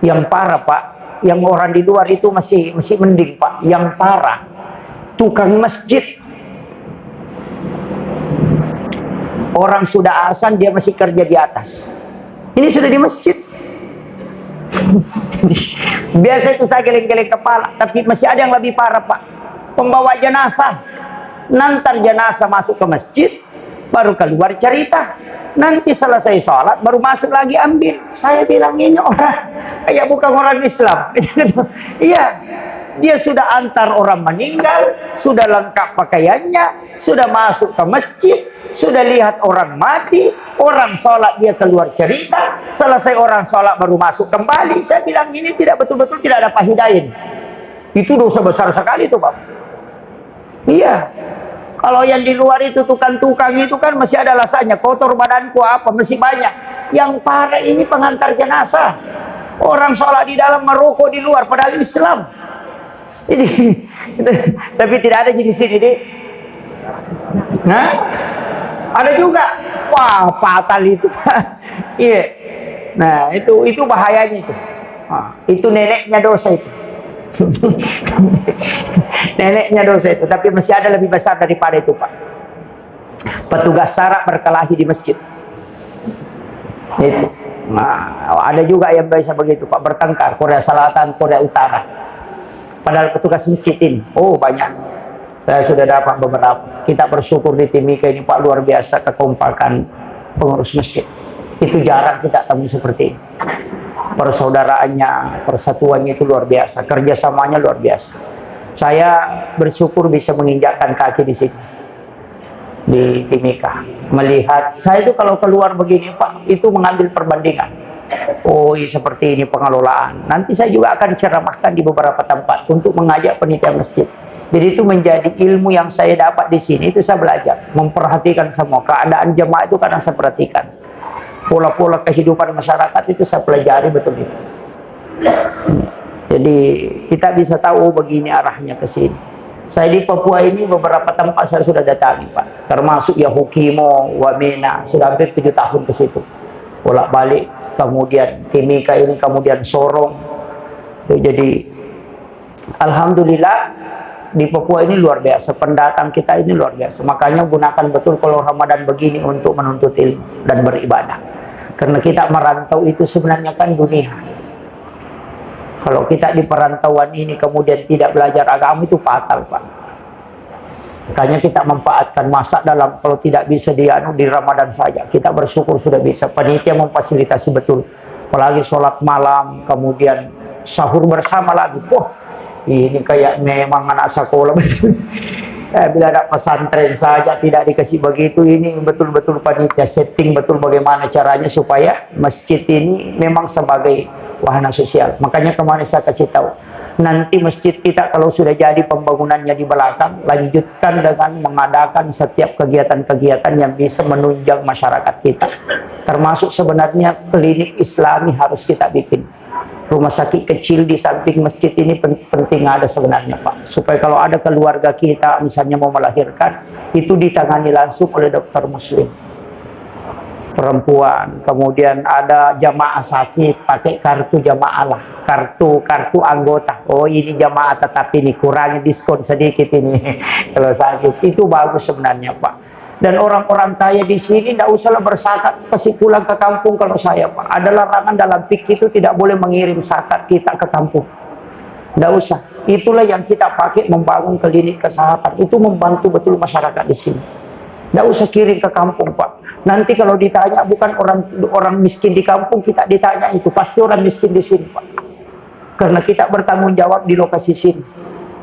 Yang parah Pak, yang orang di luar itu masih mending Pak. Yang parah, tukang masjid. Orang sudah azan, dia masih kerja di atas. Ini sudah di masjid. Biasa itu saya geleng-geleng kepala. Tapi masih ada yang lebih parah Pak. Pembawa jenazah. Nanti jenazah masuk ke masjid, baru keluar cerita. Nanti selesai sholat, baru masuk lagi ambil. Saya bilang ini orang kayak bukan orang Islam. Iya, dia sudah antar orang meninggal, sudah lengkap pakaiannya, sudah masuk ke masjid, sudah lihat orang mati, orang sholat dia keluar cerita, selesai orang sholat baru masuk kembali. Saya bilang ini tidak betul-betul tidak ada fahidain. Itu dosa besar sekali itu Pak. Iya. Kalau yang di luar itu tukang-tukang itu kan masih ada alasannya, kotor badanku apa, masih banyak. Yang parah ini pengantar jenazah. Orang sholat di dalam, merokok di luar, padahal Islam. Jadi, tapi tidak ada di sini deh. Nah, ada juga. Wah, fatal itu. Iya. Nah, itu bahayanya itu. Itu neneknya dosa itu. Neneknya dosa itu, tapi masih ada lebih besar daripada itu Pak. Petugas SARA berkelahi di masjid. Itu. Nah, ada juga yang bisa begitu Pak, bertengkar Korea Selatan, Korea Utara. Padahal petugas masjid ini, banyak. Saya sudah dapat beberapa. Kita bersyukur di Timika ini Pak, luar biasa kekompakan pengurus masjid. Itu jarang kita temui seperti ini. Persaudaraannya, persatuannya itu luar biasa, kerjasamanya luar biasa. Saya bersyukur bisa menginjakkan kaki di sini, di Timika. Melihat, saya itu kalau keluar begini Pak, itu mengambil perbandingan. Seperti ini pengelolaan. Nanti saya juga akan ceramahkan di beberapa tempat untuk mengajak panitia masjid. Jadi itu menjadi ilmu yang saya dapat di sini, itu saya belajar. Memperhatikan semua, keadaan jemaah itu kadang saya perhatikan. Pola-pola kehidupan masyarakat itu saya pelajari betul itu. Jadi kita bisa tahu begini arahnya ke sini. Saya di Papua ini beberapa tempat saya sudah datangi Pak, termasuk Yahukimo, Wamena, sudah hampir 7 tahun ke situ. Bolak-balik, kemudian Timika ini, kemudian Sorong. Jadi alhamdulillah di Papua ini luar biasa, pendatang kita ini luar biasa. Makanya gunakan betul kalau Ramadan begini untuk menuntut ilmu dan beribadah. Karena kita merantau itu sebenarnya kan dunia. Kalau kita di perantauan ini kemudian tidak belajar agama itu fatal Pak. Makanya kita memanfaatkan masa dalam, kalau tidak bisa di Ramadan saja. Kita bersyukur sudah bisa. Panitia memfasilitasi betul. Apalagi sholat malam, kemudian sahur bersama lagi. Ini kayak memang anak sekolah betul. Bila ada pesantren saja tidak dikasih begitu, ini betul-betul panitia setting betul bagaimana caranya supaya masjid ini memang sebagai wahana sosial. Makanya kemarin saya kasih tahu, nanti masjid kita kalau sudah jadi pembangunannya di belakang, lanjutkan dengan mengadakan setiap kegiatan-kegiatan yang bisa menunjang masyarakat kita. Termasuk sebenarnya klinik Islami harus kita bikin. Rumah sakit kecil di samping masjid ini penting ada sebenarnya Pak. Supaya kalau ada keluarga kita misalnya mau melahirkan, itu ditangani langsung oleh dokter muslim. Perempuan, kemudian ada jamaah sakit, pakai kartu jamaah lah. Kartu anggota. Ini jamaah tetap ini, kurangi diskon sedikit ini. Kalau sakit, itu bagus sebenarnya Pak. Dan orang-orang kaya di sini tidak usahlah berzakat, pasti pulang ke kampung. Kalau saya Pak, ada larangan dalam fikih itu tidak boleh mengirim zakat kita ke kampung. Tidak usah. Itulah yang kita pakai membangun klinik kesehatan. Itu membantu betul masyarakat di sini. Tidak usah kirim ke kampung Pak. Nanti kalau ditanya bukan orang miskin di kampung, kita ditanya itu pasti orang miskin di sini Pak. Karena kita bertanggung jawab di lokasi sini.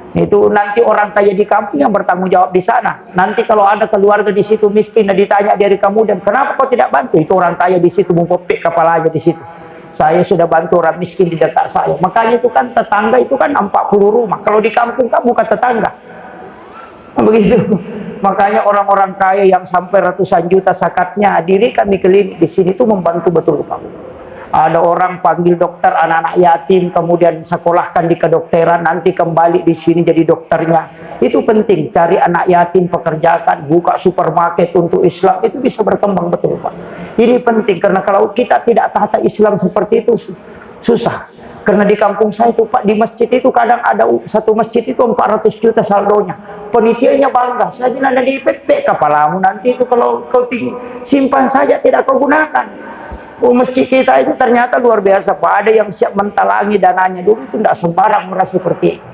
Itu nanti orang kaya di kampung yang bertanggung jawab di sana. Nanti kalau ada keluarga di situ miskin dan ditanya dari kamu, dan kenapa kau tidak bantu? Itu orang kaya di situ mempopek kepala aja di situ. Saya sudah bantu orang miskin di dekat saya. Makanya itu kan tetangga itu kan 40 rumah. Kalau di kampung kan bukan tetangga. Begitu. Makanya orang-orang kaya yang sampai ratusan juta zakatnya, diri kami klinik di sini itu membantu betul Pak. Ada orang panggil dokter anak-anak yatim, kemudian sekolahkan di kedokteran, nanti kembali di sini jadi dokternya. Itu penting, cari anak yatim, pekerjakan, buka supermarket untuk Islam, itu bisa berkembang betul Pak. Ini penting, karena kalau kita tidak tata Islam seperti itu, susah. Karena di kampung saya itu Pak, di masjid itu kadang ada satu masjid itu 400 juta saldonya. Penitianya bangga, saya bilang dari PP kepalamu nanti itu kalau kau simpan saja tidak kau gunakan. Oh, masjid kita itu ternyata luar biasa Pak. Ada yang siap mentalangi dananya. Dulu itu tidak sembarang merasa seperti itu.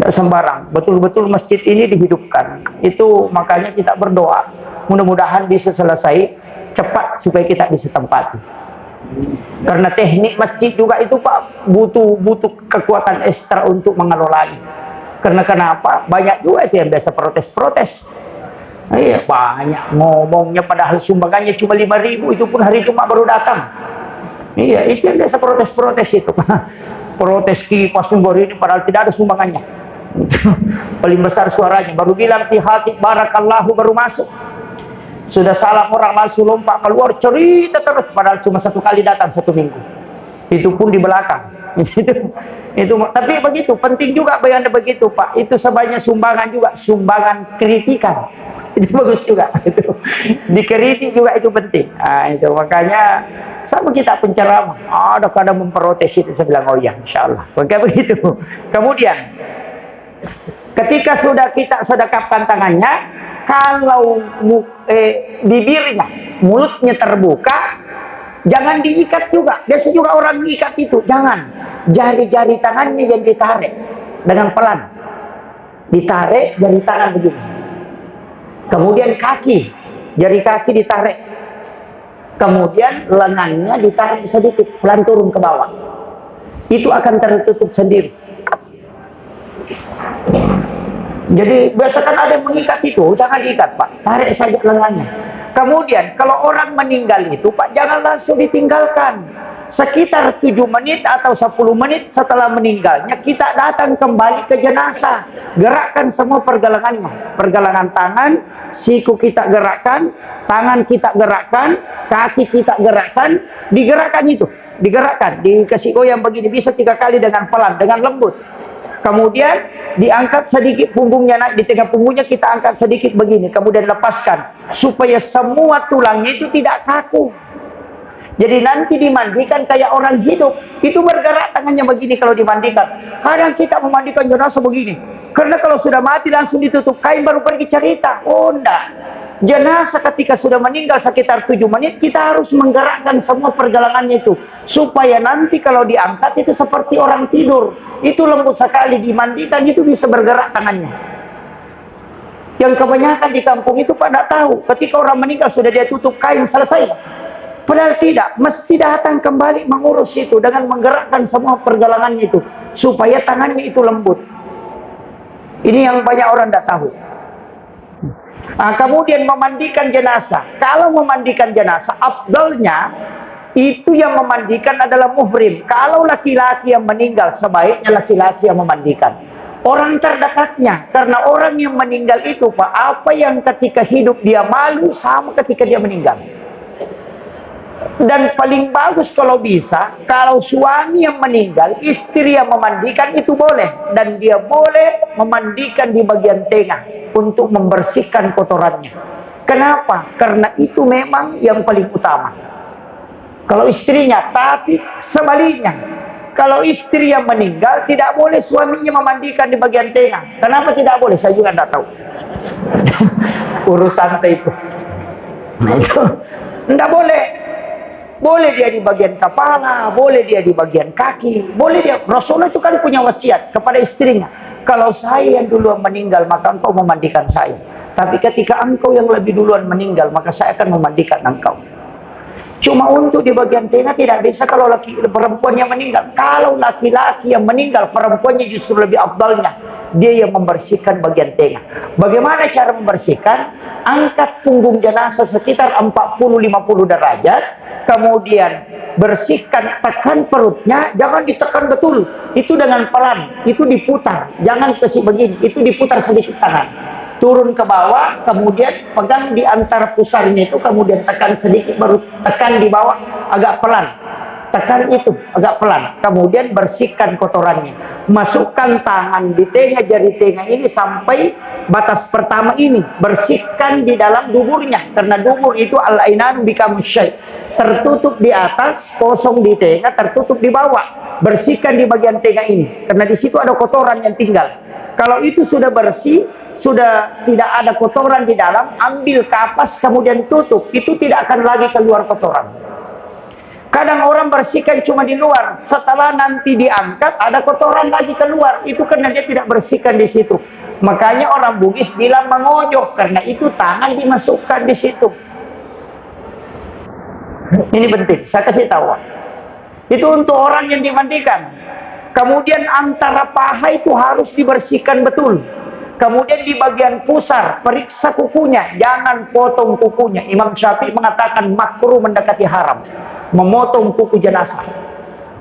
Tidak sembarang. Betul-betul masjid ini dihidupkan. Itu makanya kita berdoa. Mudah-mudahan bisa selesai cepat supaya kita bisa tempati. Karena teknik masjid juga itu Pak butuh kekuatan ekstra untuk mengelolanya. Karena kenapa? Banyak juga itu yang biasa protes-protes. Iya, banyak ngomongnya padahal sumbangannya cuma 5.000, itu pun hari Jumat baru datang. Iya, itu yang biasa protes-protes itu. Protes kipas sumber ini padahal tidak ada sumbangannya. Paling besar suaranya, baru bilang hati barakallahu baru masuk. Sudah salah orang langsung lompat keluar cerita terus padahal cuma 1 kali datang 1 minggu. Itu pun di belakang. itu tapi begitu, penting juga bayangkan begitu Pak. Itu sebanyak sumbangan juga, sumbangan kritikan. Itu bagus juga. Itu dikritik juga itu penting. Nah, itu makanya sama kita penceramah. Ada kadang memprotes itu, saya bilang oh ya, insyaallah. Maka begitu. Kemudian ketika sudah kita sedekapkan tangannya, kalau bibirnya, mulutnya terbuka, jangan diikat juga. Biasa juga orang diikat itu, jangan. Jari-jari tangannya yang ditarik dengan pelan. Ditarik jari tangan begini. Kemudian kaki, jari kaki ditarik. Kemudian lengannya ditarik sedikit, pelan turun ke bawah. Itu akan tertutup sendiri. Jadi biasakan ada yang mengikat itu, jangan diikat Pak, tarik saja lengannya. Kemudian kalau orang meninggal itu Pak, jangan langsung ditinggalkan. Sekitar 7 menit atau 10 menit setelah meninggalnya, kita datang kembali ke jenazah. Gerakkan semua pergelangannya. Pergelangan tangan, siku kita gerakkan, tangan kita gerakkan, kaki kita gerakkan, digerakkan itu. Digerakkan, dikasih goyang begini, bisa 3 kali dengan pelan, dengan lembut. Kemudian diangkat sedikit punggungnya, naik di tengah punggungnya kita angkat sedikit begini, kemudian lepaskan supaya semua tulangnya itu tidak kaku. Jadi nanti dimandikan kayak orang hidup, itu bergerak tangannya begini kalau dimandikan. Kadang kita memandikan jenazah begini, karena kalau sudah mati langsung ditutup kain baru pergi cerita. Oh enggak, jenazah ketika sudah meninggal sekitar 7 menit kita harus menggerakkan semua pergelangannya itu, supaya nanti kalau diangkat itu seperti orang tidur. Itu lembut sekali, dimandikan itu bisa bergerak tangannya. Yang kebanyakan di kampung itu pada tahu, ketika orang meninggal sudah dia tutup kain, selesai. Padahal tidak, mesti datang kembali mengurus itu dengan menggerakkan semua pergelangannya itu, supaya tangannya itu lembut. Ini yang banyak orang tidak tahu. Nah, kemudian memandikan jenazah. Kalau memandikan jenazah, afdalnya itu yang memandikan adalah muhrim. Kalau laki-laki yang meninggal, sebaiknya laki-laki yang memandikan. Orang terdekatnya, karena orang yang meninggal itu Pak, apa yang ketika hidup dia malu, sama ketika dia meninggal. Dan paling bagus kalau bisa, kalau suami yang meninggal, istri yang memandikan itu boleh. Dan dia boleh memandikan di bagian tengah untuk membersihkan kotorannya. Kenapa? Karena itu memang yang paling utama. Kalau istrinya, tapi sebaliknya, kalau istri yang meninggal, tidak boleh suaminya memandikan di bagian tengah. Kenapa tidak boleh? Saya juga tidak tahu. Urusan itu. Nah, itu tidak boleh. Boleh dia di bagian kepala, boleh dia di bagian kaki, boleh dia. Rasulullah itu kan punya wasiat kepada istrinya. Kalau saya yang duluan meninggal, maka engkau memandikan saya. Tapi ketika engkau yang lebih duluan meninggal, maka saya akan memandikan engkau. Cuma untuk di bagian tengah tidak bisa kalau perempuan yang meninggal. Kalau laki-laki yang meninggal, perempuannya justru lebih afdalnya. Dia yang membersihkan bagian tengah. Bagaimana cara membersihkan? Angkat punggung jenazah sekitar 40-50 derajat. Kemudian bersihkan, tekan perutnya. Jangan ditekan betul. Itu dengan pelan. Itu diputar. Jangan kasih begini. Itu diputar sedikit kanan. Turun ke bawah, kemudian pegang di antara pusarnya itu, kemudian tekan sedikit, baru tekan di bawah agak pelan. Tekan itu agak pelan. Kemudian bersihkan kotorannya. Masukkan tangan di tengah jari tengah ini sampai batas pertama ini. Bersihkan di dalam duburnya. Karena dubur itu al-ainan bikamusyai. Tertutup di atas, kosong di tengah, tertutup di bawah. Bersihkan di bagian tengah ini. Karena di situ ada kotoran yang tinggal. Kalau itu sudah bersih, sudah tidak ada kotoran di dalam, ambil kapas kemudian tutup. Itu tidak akan lagi keluar kotoran. Kadang orang bersihkan cuma di luar, setelah nanti diangkat ada kotoran lagi keluar. Itu karena dia tidak bersihkan di situ. Makanya orang Bugis bilang mengojok, karena itu tangan dimasukkan di situ. Ini penting, saya kasih tahu. Itu untuk orang yang dimandikan. Kemudian antara paha itu harus dibersihkan betul. Kemudian di bagian pusar, periksa kukunya. Jangan potong kukunya. Imam Syafi'i mengatakan makruh mendekati haram. Memotong kuku jenazah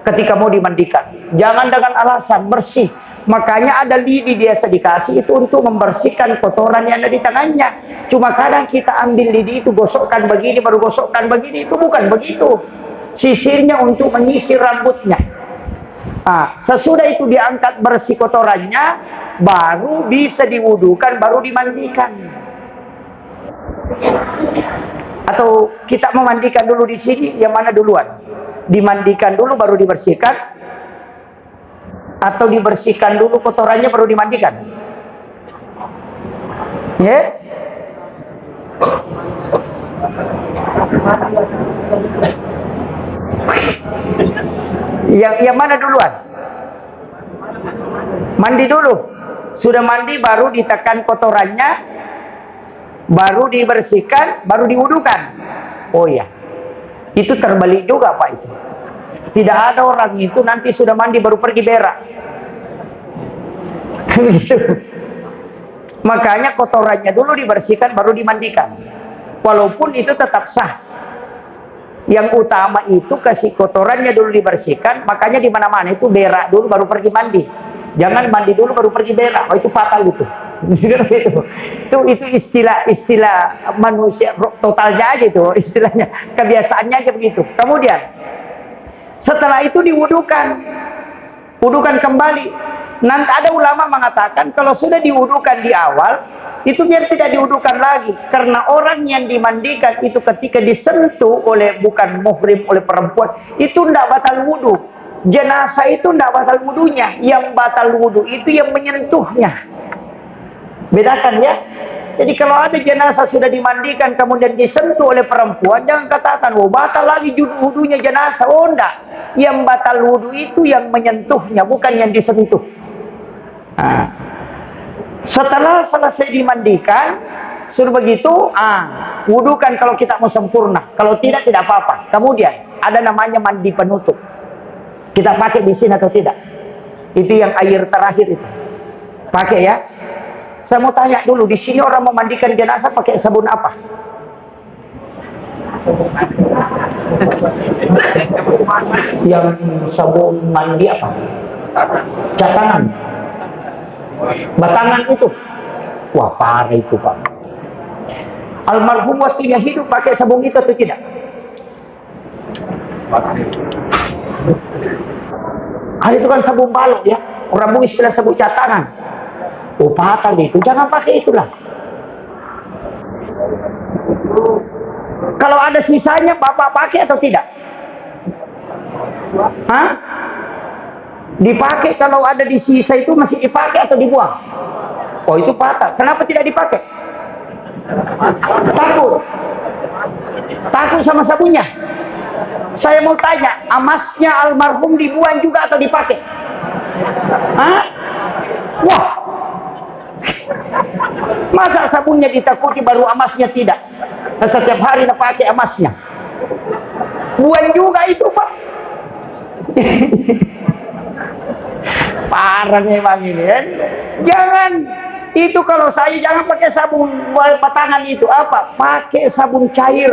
ketika mau dimandikan. Jangan dengan alasan bersih. Makanya ada lidi biasa dikasih itu untuk membersihkan kotoran yang ada di tangannya. Cuma kadang kita ambil lidi itu, gosokkan begini, baru gosokkan begini. Itu bukan begitu. Sisirnya untuk menyisir rambutnya. Sesudah itu diangkat bersih kotorannya, baru bisa diwudukan, baru dimandikan. Atau kita memandikan dulu di sini, yang mana duluan? Dimandikan dulu baru dibersihkan, atau dibersihkan dulu kotorannya baru dimandikan? Ya? Yang mana duluan? Mandi dulu. Sudah mandi baru ditekan kotorannya, baru dibersihkan, baru diwudukan. Oh ya, itu terbalik juga Pak itu. Tidak ada orang itu nanti sudah mandi baru pergi berak. Makanya kotorannya dulu dibersihkan baru dimandikan. Walaupun itu tetap sah. Yang utama itu kasih kotorannya dulu dibersihkan. Makanya di mana-mana itu berak dulu baru pergi mandi. Jangan mandi dulu baru pergi berak. Oh, itu fatal itu. Itu istilah manusia totalnya aja itu istilahnya, kebiasaannya aja begitu. Kemudian setelah itu diwudukan, wudukan kembali. Nanti ada ulama mengatakan kalau sudah diwudukan di awal itu biar tidak diwudukan lagi, karena orang yang dimandikan itu ketika disentuh oleh bukan muhrim, oleh perempuan, itu tidak batal wudu. Jenazah itu tidak batal wudunya, yang batal wudu itu yang menyentuhnya. Bedakan ya. Jadi kalau ada jenazah sudah dimandikan kemudian disentuh oleh perempuan, jangan katakan oh batal lagi wudunya jenazah. Oh enggak, yang batal wudu itu yang menyentuhnya, bukan yang disentuh. Setelah selesai dimandikan, suruh begitu, wudukan kalau kita mau sempurna. Kalau tidak, tidak apa-apa. Kemudian ada namanya mandi penutup. Kita pakai di sini atau tidak? Itu yang air terakhir itu. Pakai ya. Saya mau tanya dulu, di sini orang memandikan jenazah pakai sabun apa? Yang sabun mandi apa? Catangan. Batangan itu. Wah, parah itu Pak. Almarhum waktunya hidup pakai sabun itu atau tidak? Itu kan sabun balok ya. Orang Bugis istilah sabun catangan. Oh, fatal itu. Jangan pakai itulah. Kalau ada sisanya, Bapak pakai atau tidak? Dipakai kalau ada di sisa itu masih dipakai atau dibuang? Oh, itu fatal. Kenapa tidak dipakai? Takut. Takut sama sabunnya. Saya mau tanya, amasnya almarhum dibuang juga atau dipakai? Wah. Masa sabunnya ditakuti baru amasnya tidak? Setiap hari nak pakai amasnya. Buang juga itu, Pak. Parah memang ini kan. Jangan itu, kalau saya jangan pakai sabun batangan itu, apa? Pakai sabun cair.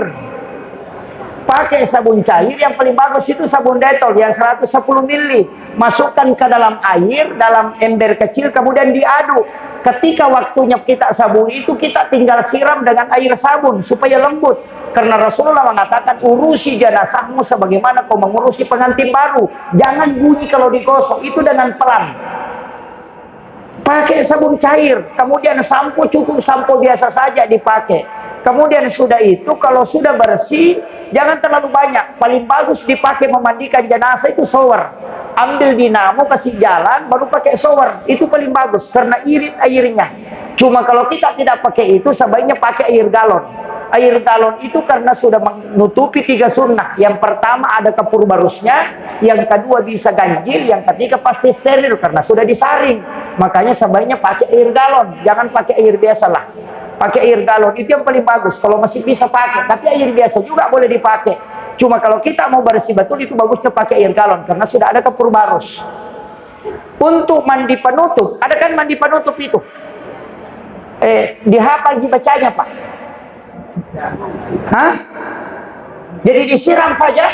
Pakai sabun cair, yang paling bagus itu sabun Dettol yang 110 ml. Masukkan ke dalam air, dalam ember kecil, kemudian diaduk. Ketika waktunya kita sabun itu, kita tinggal siram dengan air sabun supaya lembut. Karena Rasulullah mengatakan, urusi jenazahmu sebagaimana kau mengurusi pengantin baru. Jangan bunyi kalau digosok, itu dengan pelan. Pakai sabun cair, kemudian sampo cukup sampo biasa saja dipakai. Kemudian sudah itu, kalau sudah bersih, jangan terlalu banyak. Paling bagus dipakai memandikan jenazah itu shower. Ambil dinamo, kasih jalan, baru pakai shower. Itu paling bagus, karena irit airnya. Cuma kalau kita tidak pakai itu, sebaiknya pakai air galon. Air galon itu karena sudah menutupi 3 sunnah. Yang pertama ada kapur barusnya, yang kedua bisa ganjil, yang ketiga pasti steril karena sudah disaring. Makanya sebaiknya pakai air galon, jangan pakai air biasa lah. Pakai air galon, itu yang paling bagus. Kalau masih bisa pakai, tapi air biasa juga boleh dipakai. Cuma kalau kita mau bersih betul, itu bagusnya pakai air galon, karena sudah ada kapur barus. Untuk mandi penutup, ada kan mandi penutup itu? Dihafal dibacanya, Pak? Hah? Jadi disiram saja?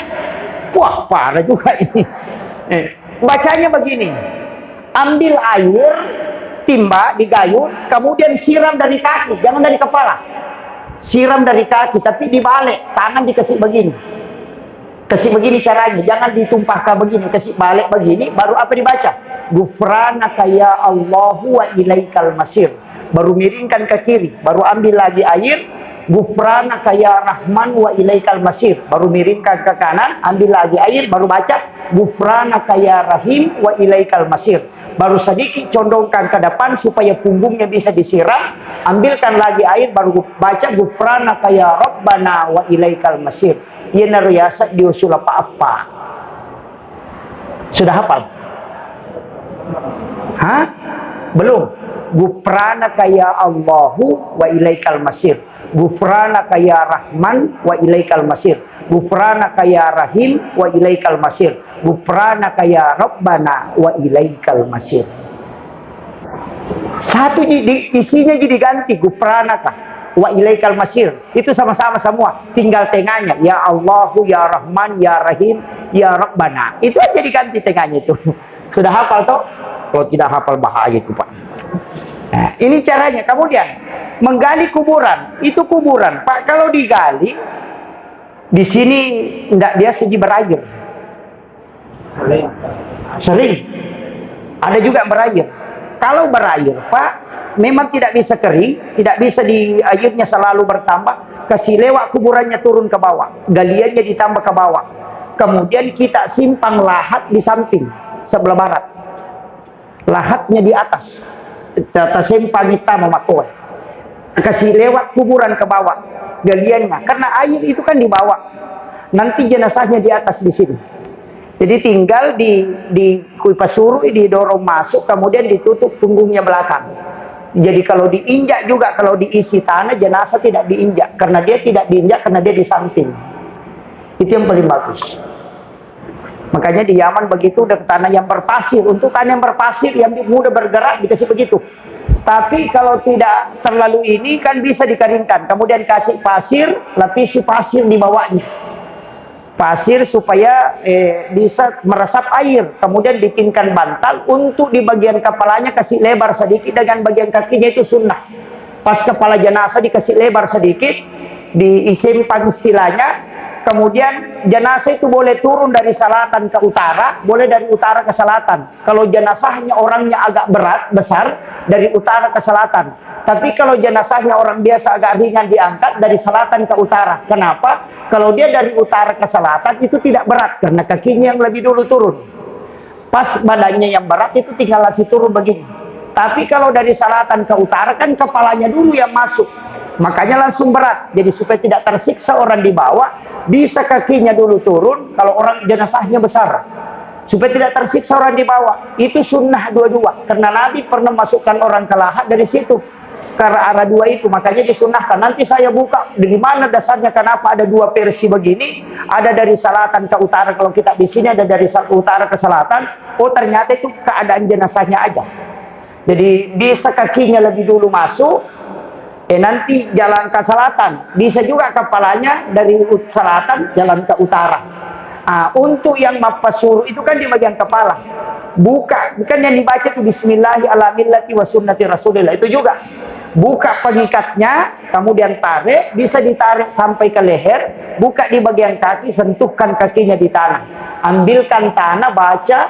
Wah, parah juga ini. Bacanya begini. Ambil air, timba, digayung, kemudian siram dari kaki, jangan dari kepala. Siram dari kaki, tapi dibalik, tangan dikasih begini. Kasih begini caranya, jangan ditumpahkan begini, kasih balik begini, baru apa dibaca? Ghufranaka ya Allahu wa ilaikal masir. Baru miringkan ke kiri, baru ambil lagi air, Ghufranaka ya Rahman wa ilaikal masir. Baru miringkan ke kanan, ambil lagi air, baru baca Ghufranaka ya Rahim wa ilaikal masir. Baru sedikit condongkan ke depan supaya punggungnya bisa disiram. Ambilkan lagi air, baru baca Ghufranaka ya Rabbana wa ilaikal masir. Ia nariyasa diusul apa-apa. Sudah hafal? Hah? Belum. Ghufranaka ya Allahu wa ilaikal masir. Ghufranaka ya Rahman wa ilaikal masir. Ghufranaka ya Rahim wa ilaikal masir. Ghufranaka ya Rabbana wa ilaikal masir. Satu isinya jadi ganti, Ghufranaka wa ilaikal masir. Itu sama-sama semua, tinggal tengahnya ya Allahu ya Rahman ya Rahim ya Rabbana. Itu aja diganti tengahnya itu. Sudah hafal toh? Kalau tidak hafal bahaya itu, Pak. Nah, ini caranya. Kemudian menggali kuburan, itu kuburan, Pak. Kalau digali di sini enggak, dia segi berair. Sering. Ada juga berair. Kalau berair, Pak, memang tidak bisa kering, tidak bisa di airnya selalu bertambah. Kasih lewat kuburannya turun ke bawah, galiannya ditambah ke bawah. Kemudian kita simpang lahat di samping sebelah barat. Lahatnya di atas. Kita simpang kita memakai. Kasih lewat kuburan ke bawah galiannya, karena air itu kan di bawah, nanti jenazahnya di atas di sini. Jadi tinggal di kuipasuru, didorong masuk, kemudian ditutup punggungnya belakang. Jadi kalau diinjak juga, kalau diisi tanah, jenazah tidak diinjak, karena dia tidak diinjak karena dia di samping. Itu yang paling bagus. Makanya di Yaman begitu, udah tanah yang berpasir. Untuk tanah yang berpasir yang mudah bergerak dikasih begitu. Tapi kalau tidak terlalu ini kan bisa dikeringkan. Kemudian kasih pasir, lapisi pasir di bawahnya. Pasir supaya bisa meresap air. Kemudian bikinkan bantal untuk di bagian kepalanya kasih lebar sedikit, dengan bagian kakinya itu sunnah. Pas kepala jenazah dikasih lebar sedikit, disimpan istilahnya. Kemudian jenazah itu boleh turun dari selatan ke utara, boleh dari utara ke selatan. Kalau jenazahnya orangnya agak berat, besar, dari utara ke selatan. Tapi kalau jenazahnya orang biasa agak ringan, diangkat dari selatan ke utara. Kenapa? Kalau dia dari utara ke selatan itu tidak berat, karena kakinya yang lebih dulu turun. Pas badannya yang berat itu tinggal kasih turun begini. Tapi kalau dari selatan ke utara kan kepalanya dulu yang masuk. Makanya langsung berat. Jadi supaya tidak tersiksa orang di bawah, bisa kakinya dulu turun kalau orang jenazahnya besar. Supaya tidak tersiksa orang di bawah. Itu sunnah dua-dua. Karena Nabi pernah masukkan orang ke lahat dari situ. ke arah dua itu, makanya disunahkan. Nanti saya buka dari mana dasarnya, kenapa ada dua versi begini, ada dari selatan ke utara, kalau kita di sini ada dari utara ke selatan. Oh ternyata itu keadaan jenazahnya aja. Jadi bisa kakinya lebih dulu masuk, nanti jalan ke selatan, bisa juga kepalanya dari selatan jalan ke utara. Untuk yang mafasuru itu kan di bagian kepala, buka, kan yang dibaca itu Bismillahi ala millati wa sunnati Rasulillah, itu juga buka pengikatnya, kemudian tarik, bisa ditarik sampai ke leher, buka di bagian kaki, sentuhkan kakinya di tanah, ambilkan tanah, baca.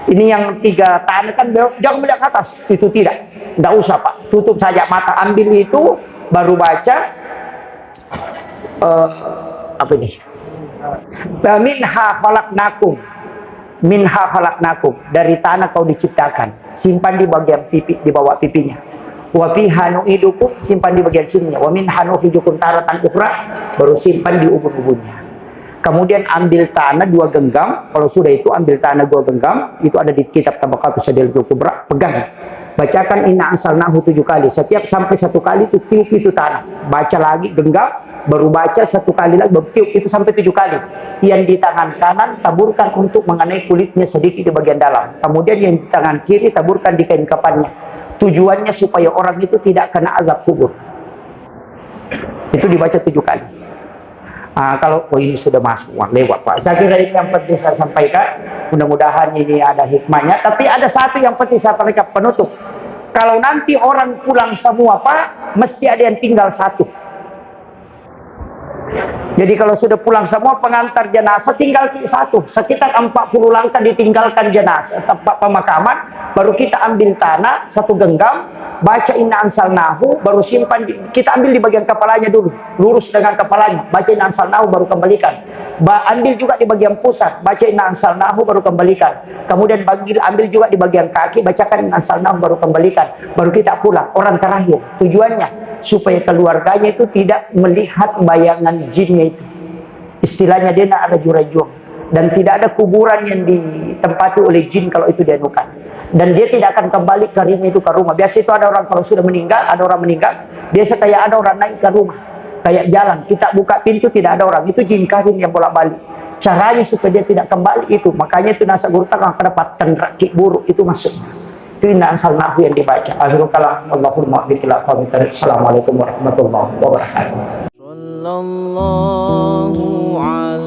Ini yang 3 tanah kan, jangan melihat ke atas, itu tidak usah Pak, tutup saja mata, ambil itu, baru baca apa ini, minha khalaqnakum, minha khalaqnakum, dari tanah kau diciptakan, simpan di bagian pipi, di bawah pipinya. Wa fiha nu'idukum, simpan di bagian sininya. Wa minha nukhrijukum taratan ukhra, baru simpan di ubun-ubunnya. Kemudian ambil tanah 2 genggam, kalau sudah itu ambil tanah 2 genggam, itu ada di kitab Tabaqatus Sadil Kubra, pegang. Bacakan inna ansalnahu 7 kali. Setiap sampai 1 kali itu tiup itu tanah. Baca lagi, genggam, baru baca 1 kali lagi, baru tiup itu sampai 7 kali. Yang di tangan kanan taburkan untuk mengenai kulitnya sedikit di bagian dalam. Kemudian yang di tangan kiri taburkan di kain kafannya. Tujuannya supaya orang itu tidak kena azab kubur. Itu dibaca 7 kali. Kalau ini sudah masuk, lewat Pak. Saya kira ini yang penting saya sampaikan. Mudah-mudahan ini ada hikmahnya. Tapi ada satu yang penting saya sampaikan penutup. Kalau nanti orang pulang semua Pak, mesti ada yang tinggal 1. Jadi kalau sudah pulang semua, pengantar jenazah tinggal 1. Sekitar 40 langkah ditinggalkan jenazah tempat pemakaman, baru kita ambil tanah 1 genggam, baca inna ansalnahu, baru simpan, kita ambil di bagian kepalanya dulu, lurus dengan kepalanya, baca inna ansalnahu, baru kembalikan. Ambil juga di bagian pusat, baca inna ansalnahu, baru kembalikan. Kemudian ambil juga di bagian kaki, bacakan inna ansalnahu, baru kembalikan. Baru kita pulang, orang terakhir. Tujuannya supaya keluarganya itu tidak melihat bayangan jinnya itu. Istilahnya dia nak ada jurajung, dan tidak ada kuburan yang ditempati oleh jin kalau itu dianukan. Dan dia tidak akan kembali ke itu ke rumah. Biasa itu ada orang kalau sudah meninggal, ada orang meninggal, biasa kayak ada orang naik ke rumah, kayak jalan, kita buka pintu tidak ada orang, itu jin karim yang bolak-balik. Caranya supaya dia tidak kembali itu, makanya itu nasa guru akan dapat rakik buruk itu maksudnya. Itu inna ansalnahu yang dibaca. Akhirul kalam, Allahumma biqila qawmi. Assalamualaikum warahmatullahi wabarakatuh. Sallallahu alaihi